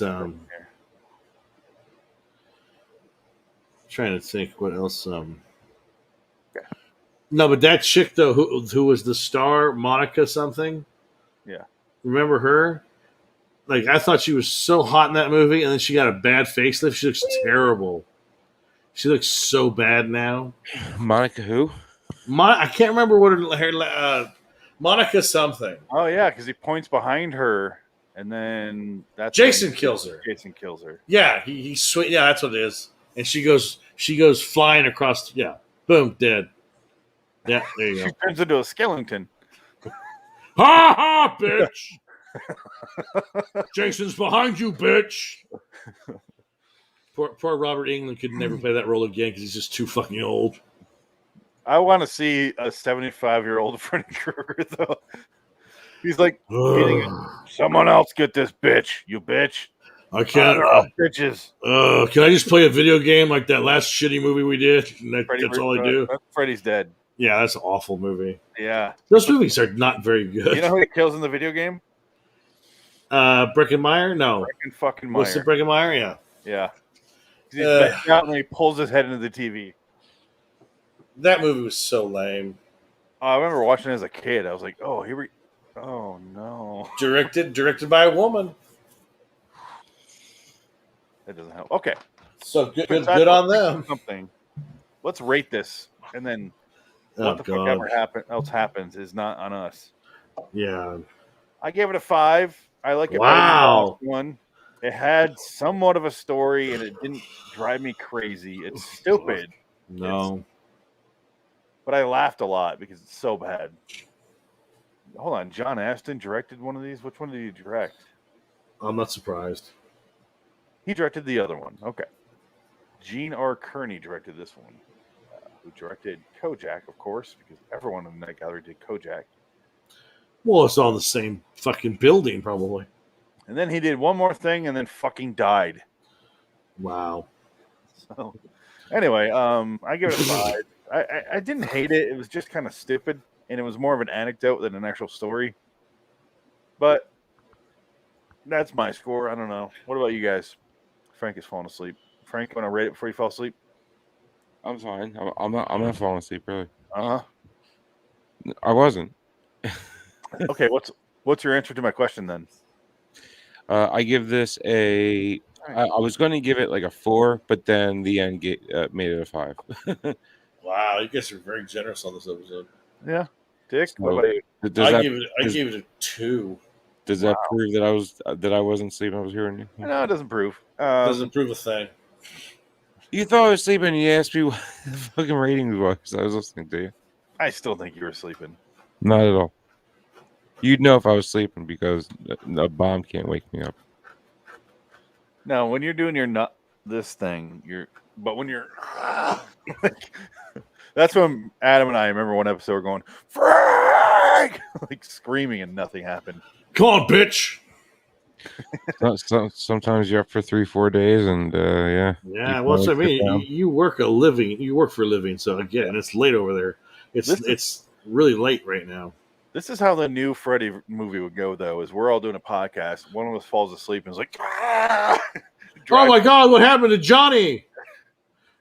trying to think what else. No, but that chick though, who was the star, Monica something. Yeah. Remember her? Like, I thought she was so hot in that movie, and then she got a bad facelift. She looks terrible. She looks so bad now. Monica who? I can't remember what her Monica something. Oh yeah, because he points behind her, and then that's Jason kills her. Jason kills her. Yeah, he's sweet. Yeah, that's what it is. And she goes flying across. Yeah, boom, dead. Yeah, there you go. She turns into a skeleton. Ha ha, bitch! Jason's behind you, bitch. Poor Robert Englund could never play that role again because he's just too fucking old. I want to see a 75-year-old Freddy Krueger though. He's like, someone else get this bitch, you bitch. I can't. Bitches. Can I just play a video game like that last shitty movie we did? That's all I do. Freddy's dead. Yeah, that's an awful movie. Yeah. Those movies are not very good. You know who he kills in the video game? Breckenmeyer? No. Breckenfucking Meyer. What's the Breckenmeyer? Yeah. Yeah. He's back out and he pulls his head into the TV. That movie was so lame. I remember watching it as a kid. I was like, oh, oh no. Directed by a woman. That doesn't help. Okay. So good on them. Something. Let's rate this, and then what the fuck ever else happens is not on us. Yeah. I gave it a 5. I like it. Wow. One. It had somewhat of a story, and it didn't drive me crazy. It's stupid. No. But I laughed a lot because it's so bad. Hold on. John Astin directed one of these? Which one did he direct? I'm not surprised. He directed the other one. Okay. Gene R. Kearney directed this one. Who directed Kojak, of course, because everyone in that gallery did Kojak. Well, it's all in the same fucking building, probably. And then he did one more thing and then fucking died. Wow. So, anyway, I give it a 5. I didn't hate it. It was just kind of stupid, and it was more of an anecdote than an actual story. But that's my score. I don't know. What about you guys? Frank is falling asleep. Frank, you want to rate it before you fall asleep? I'm fine. I'm not falling asleep, really. Uh-huh. I wasn't. Okay, what's your answer to my question then? I give this I was going to give it like a 4, but then the end made it a 5. Wow, you guys are very generous on this episode. Yeah, Dick. So, what about you? I gave it a 2. Does that prove that I wasn't sleeping? I was hearing you. No, it doesn't prove. Doesn't prove a thing. You thought I was sleeping. And you asked me what the fucking rating was. I was listening to you. I still think you were sleeping. Not at all. You'd know if I was sleeping because a bomb can't wake me up. No, when you're doing your this thing, but when you're that's when Adam and I remember one episode going Frank, like screaming and nothing happened. Come on, bitch. Sometimes you're up for 3-4 days, and yeah. Yeah, what's I mean? You work for a living, so again, it's late over there. It's really late right now. This is how the new Freddy movie would go, though. Is we're all doing a podcast. One of us falls asleep and is like, Oh my God, what happened to Johnny?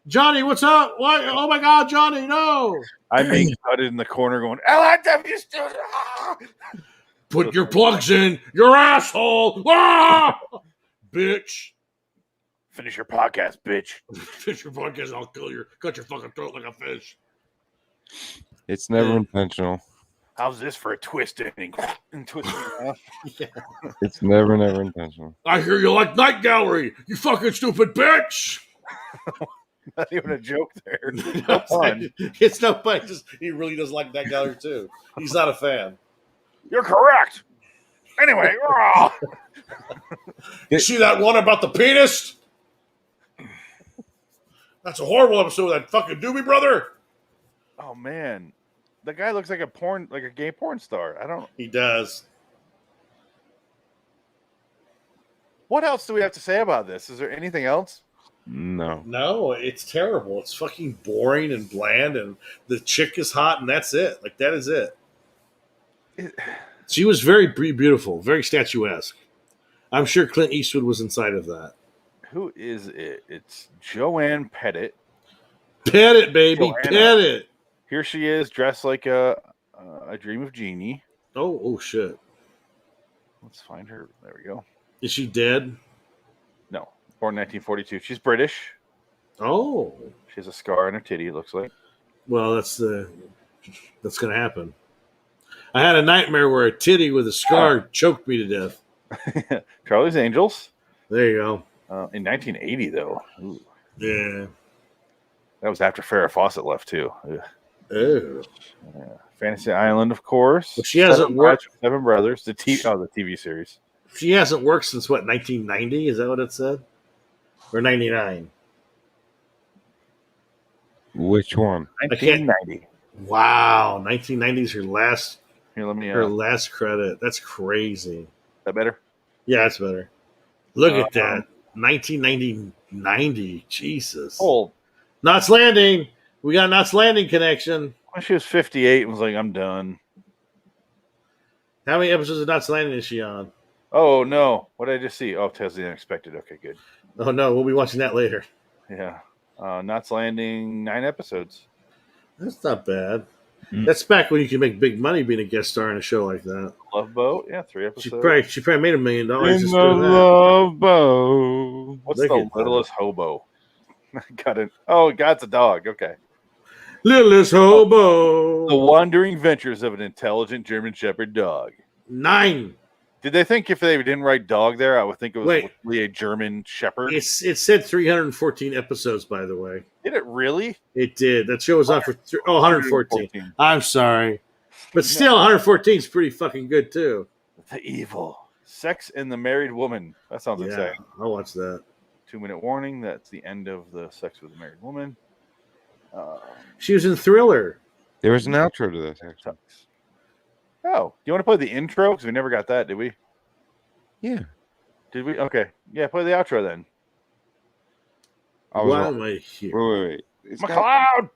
Johnny, what's up? What? Oh my God, Johnny, no. I'm being cutted in the corner going, LIW Studio. Put your plugs in, your asshole. Ah! Bitch. Finish your podcast, bitch. Finish your podcast, I'll cut your fucking throat like a fish. It's never intentional. How's this for a twist ending? And twisting it off. Yeah. It's never intentional. I hear you like Night Gallery, you fucking stupid bitch. Not even a joke there. It's no fun. He really does like Night Gallery too. He's not a fan. You're correct. Anyway. You see that one about the penis? That's a horrible episode of that fucking Doobie Brother. Oh man. The guy looks like a gay porn star. He does. What else do we have to say about this? Is there anything else? No, it's terrible. It's fucking boring and bland, and the chick is hot, and that's it. Like, that is it. She was very beautiful, very statuesque. I'm sure Clint Eastwood was inside of that. Who is it? It's Joanne Pettit. Pettit, baby, Joanna. Pettit. Here she is, dressed like a Dream of Jeannie. Oh shit. Let's find her. There we go. Is she dead? No. Born 1942. She's British. Oh. She has a scar on her titty, it looks like. Well, that's going to happen. I had a nightmare where a titty with a scar choked me to death. Charlie's Angels. There you go. In 1980, though. Ooh. Yeah. That was after Farrah Fawcett left, too. Ugh. Oh. Yeah. Fantasy Island, of course. But she hasn't worked. Seven Brothers. The TV series. She hasn't worked since, 1990? Is that what it said? Or 99? Which one? 1990. Wow. 1990 is her last. Here, let me. Her last credit. That's crazy. That better? Yeah, that's better. Look at that. 1990. Jesus. Old. Knots Landing. We got Knots Landing connection. When she was 58 and was like, I'm done. How many episodes of Knots Landing is she on? Oh, no. What did I just see? Oh, Tales of the Unexpected. Okay, good. Oh, no. We'll be watching that later. Yeah. Knots Landing, 9 episodes. That's not bad. That's back when you can make big money being a guest star in a show like that. Love Boat, yeah, 3 episodes. She probably made $1 million In just the doing that. Love Boat. What's the littlest hobo? Got it. Oh, God, it's a dog. Okay. Littlest hobo. The wandering ventures of an intelligent German Shepherd dog. 9. Did they think if they didn't write dog there, I would think it was a German Shepherd? It said 314 episodes, by the way. Did it really? It did. That show was on for 114. I'm sorry. But still, 114 is pretty fucking good, too. The Evil. Sex and the Married Woman. That sounds exciting. I'll watch that. 2-minute warning. That's the end of the Sex with a Married Woman. She was in Thriller. There was an outro to this, actually. Oh, do you want to play the intro? Because we never got that, did we? Yeah. Did we? Okay. Yeah, play the outro then. Why am I here? Wait. McLeod!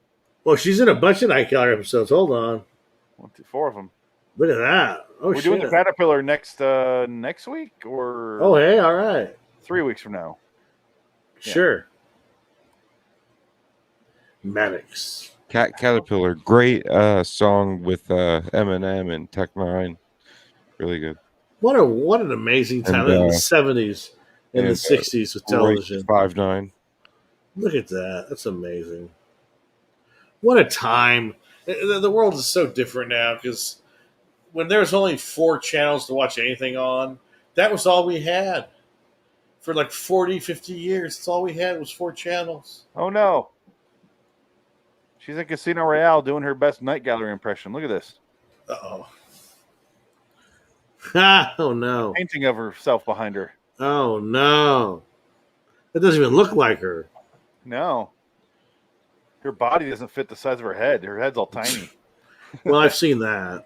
Well, she's in a bunch of Night Gallery episodes. Hold on. 1, 2, 4 of them. Look at that. Oh, We're doing the Caterpillar next week? Or oh, hey, all right. 3 weeks from now. Yeah. Sure. Maddox. Caterpillar, great song with Eminem and Tech Nine, really good. What an amazing time in the 70s and the 60s with television. 5'9". Look at that. That's amazing. What a time. The world is so different now because when there's only 4 channels to watch anything on, that was all we had. For like 40, 50 years, that's all we had was 4 channels. Oh, no. She's in Casino Royale doing her best Night Gallery impression. Look at this. Uh-oh. Oh, no. Painting of herself behind her. Oh, no. That doesn't even look like her. No. Her body doesn't fit the size of her head. Her head's all tiny. Well, I've seen that.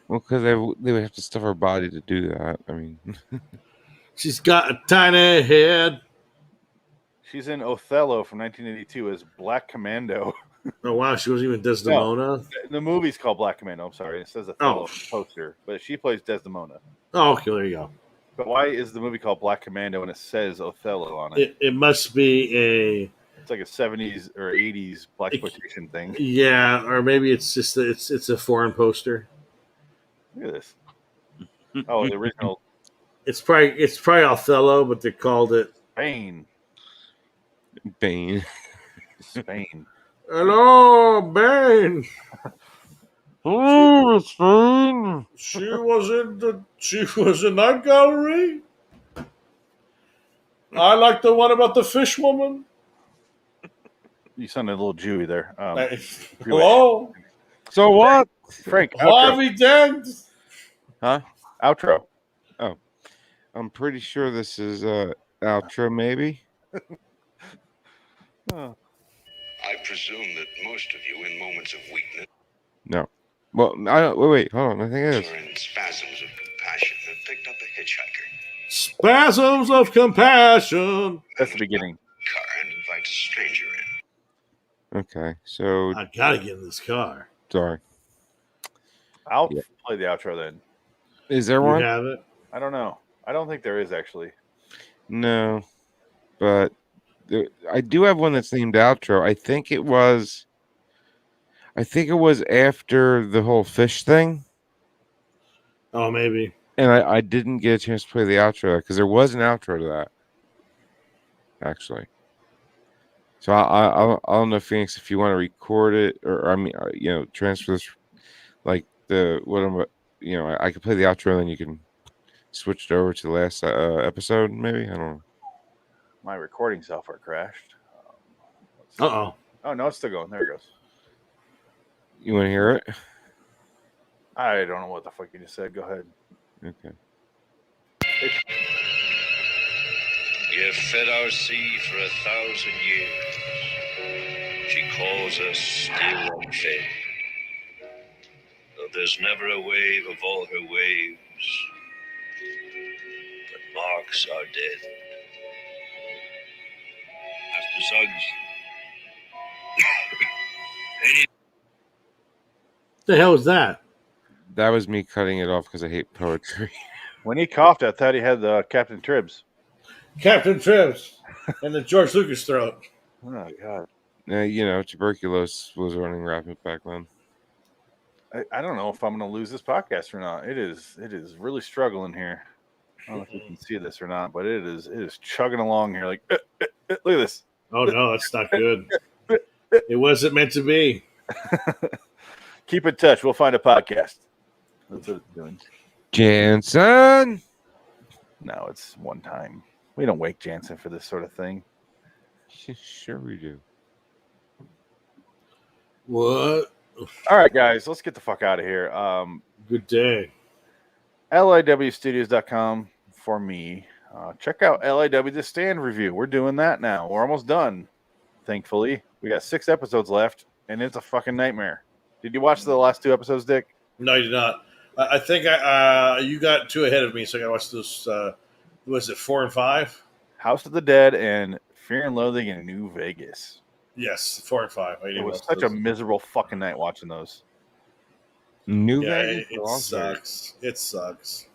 Well, because they would have to stuff her body to do that. I mean, she's got a tiny head. She's in Othello from 1982 as Black Commando. Oh, wow. She wasn't even Desdemona? No, the movie's called Black Commando. I'm sorry. It says Othello poster, but she plays Desdemona. Oh, okay. There you go. But why is the movie called Black Commando and it says Othello on it? It must be a. It's like a 70s or 80s blaxploitation thing. Yeah, or maybe it's just it's a foreign poster. Look at this. Oh, the original. It's probably Othello, but they called it Spain. Spain. Hello, Bane. Oh, Spain. She was in that gallery. I like the one about the fish woman. You sounded a little Jewy there. Hello. So what? Frank, Harvey Dent. Huh? Outro. Oh, I'm pretty sure this is outro, maybe. Oh. I presume that most of you, in moments of weakness, No. Well, wait, hold on. I think it is. or in spasms of compassion, have picked up a hitchhiker Spasms of compassion. That's the beginning. car and invite a stranger in. Okay, so I gotta get in this car. sorry. I'll play the outro then. Is there You one? have it. I don't know. I don't think there is actually. No, but I do have one that's named outro. I think it was after the whole fish thing. Oh, maybe. And I didn't get a chance to play the outro because there was an outro to that, actually. So I don't know, Phoenix, if you want to record it or transfer this, like I could play the outro and then you can switch it over to the last episode, maybe. I don't know. My recording software crashed. Oh no, it's still going. There it goes. You want to hear it? I don't know what the fuck you just said. Go ahead. Okay. You fed our sea for 1,000 years. She calls us still unfed. Though there's never a wave of all her waves, but marks are dead. Master Suggs. The hell is that? That was me cutting it off because I hate poetry. When he coughed, I thought he had the Captain Tribs. Captain Tribs and the George Lucas throat. Oh God. Tuberculosis was running rampant back then. I don't know if I'm going to lose this podcast or not. It is really struggling here. I don't know if you can see this or not, but it is chugging along here. Like, look at this. Oh no, that's not good. It wasn't meant to be. Keep in touch. We'll find a podcast. That's what it's doing. Jansen. No, it's one time. We don't wake Jansen for this sort of thing. Sure we do. What? All right, guys, let's get the fuck out of here. Good day. LIWstudios.com for me. Check out LIW The Stand review. We're doing that now. We're almost done, thankfully. We got 6 episodes left, and it's a fucking nightmare. Did you watch the last 2 episodes, Dick? No, you did not. I think you got 2 ahead of me, so I got to watch those. Was it 4 and 5? House of the Dead and Fear and Loathing in New Vegas. Yes, 4 and 5. It was such a miserable fucking night watching those. New Vegas? Vegas? It sucks. It sucks.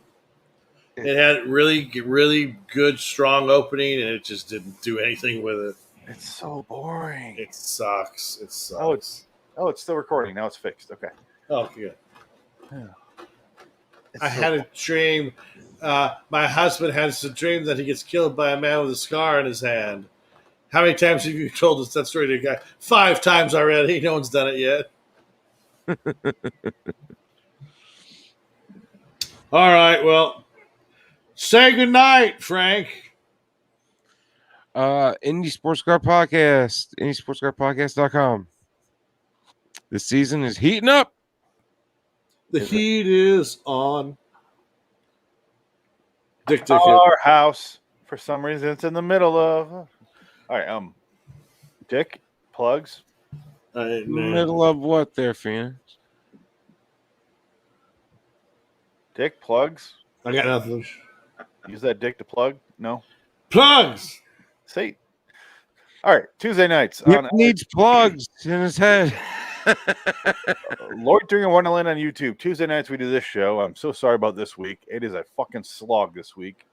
It had really, really good, strong opening, and it just didn't do anything with it. It's so boring. It sucks. It sucks. It's still recording. Now it's fixed. Okay. Oh, good. Yeah. I had a dream. My husband has a dream that he gets killed by a man with a scar on his hand. How many times have you told us that story to a guy? 5 times already. No one's done it yet. All right. Well, say goodnight, Frank. Indy Sportscar Podcast. IndySportscarPodcast.com. This season is heating up. The heat is on. Dick. Our house. For some reason, it's in the middle of. All right. Dick, plugs. Middle of what there, Phoenix? Dick, plugs. I got nothing. Use that dick to plug. No. Plugs. See. All right. Tuesday nights. Dick needs plugs in his head. Loitering in Wonderland on YouTube. Tuesday nights we do this show. I'm so sorry about this week. It is a fucking slog this week.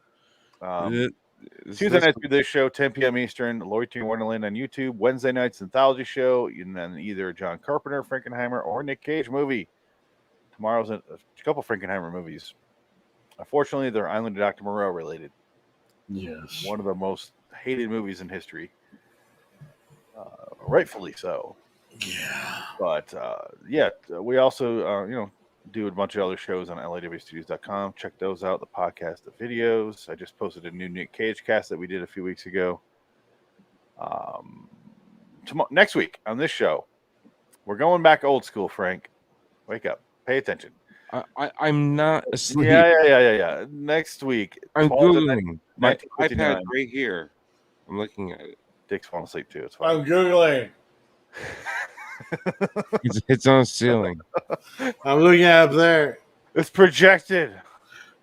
Tuesday nights we do this show, 10 p.m. Eastern. Loitering in Wonderland on YouTube. Wednesday nights Anthology Show, and then either John Carpenter, Frankenheimer, or Nick Cage movie. Tomorrow's a couple Frankenheimer movies. Unfortunately, they're Island of Dr. Moreau related. Yes. One of the most hated movies in history. Rightfully so. Yeah. But, we also, do a bunch of other shows on LIWstudios.com. Check those out, the podcast, the videos. I just posted a new Nick Cage cast that we did a few weeks ago. Next week on this show, we're going back old school, Frank. Wake up. Pay attention. I'm not asleep. Yeah. Next week. I'm Googling. My iPad right here. I'm looking at it. Dick's falling asleep too. It's fine. I'm Googling. It's on the ceiling. I'm looking at up there. It's projected.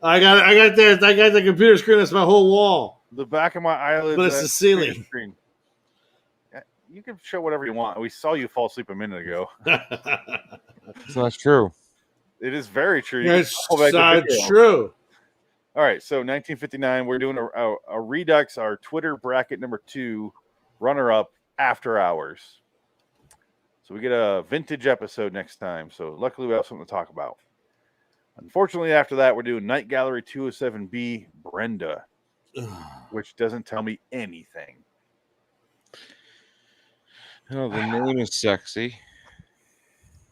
I got the computer screen. That's my whole wall. The back of my eyelids. But it's the ceiling. Screen. You can show whatever you want. We saw you fall asleep a minute ago. It's not true. It is very true. It's not true. All right, so 1959, we're doing a Redux, our Twitter bracket number 2, runner-up, After Hours. So we get a vintage episode next time. So luckily we have something to talk about. Unfortunately, after that, we're doing Night Gallery 207B, Brenda, which doesn't tell me anything. Oh, the name is sexy.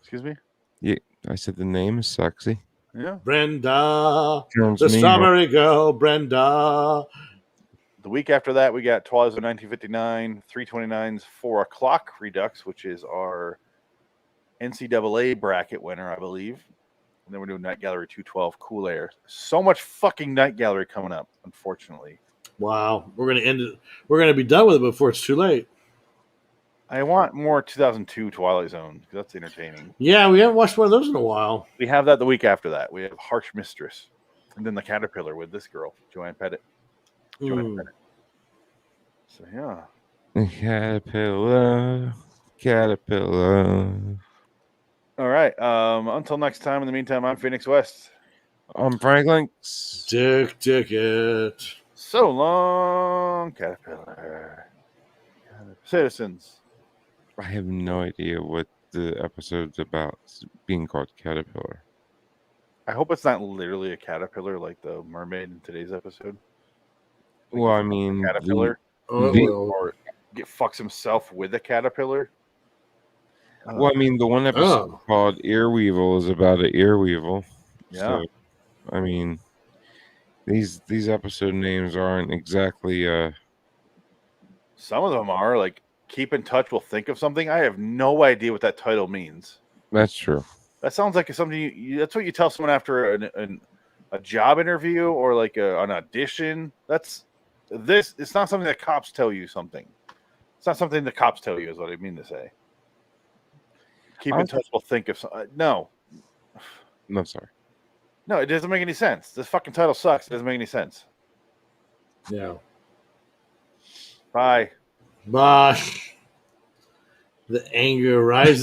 Excuse me? Yeah, I said the name is sexy. Yeah. Brenda, the strawberry girl, Brenda. The week after that, we got Twilight Zone 1959, 329's 4 o'clock Redux, which is our NCAA bracket winner, I believe. And then we're doing Night Gallery 212, Cool Air. So much fucking Night Gallery coming up, unfortunately. Wow. We're going to end it. We're going to be done with it before it's too late. I want more 2002 Twilight Zone because that's entertaining. Yeah, we haven't watched one of those in a while. We have that the week after that. We have Harsh Mistress. And then The Caterpillar with this girl, Joanne Pettit. So, yeah. Caterpillar. All right. Until next time, in the meantime, I'm Phoenix West. I'm Frank Links. Dick it. So long, Caterpillar. Citizens. I have no idea what the episode's about. It's being called Caterpillar. I hope it's not literally a caterpillar like the mermaid in today's episode. Like well, I mean, caterpillar. Or fucks himself with a caterpillar. Well, I mean, the one episode called Earweevil is about an earweevil. Yeah. So, I mean, these episode names aren't exactly. Some of them are like Keep in Touch. We'll think of something. I have no idea what that title means. That's true. That sounds like something. That's what you tell someone after a job interview or like an audition. It's not something that cops tell you something. It's not something the cops tell you is what I mean to say. Keep in touch. We'll think of something. No. I'm sorry. No, it doesn't make any sense. This fucking title sucks. It doesn't make any sense. Yeah. Bye. Bye. The anger rises.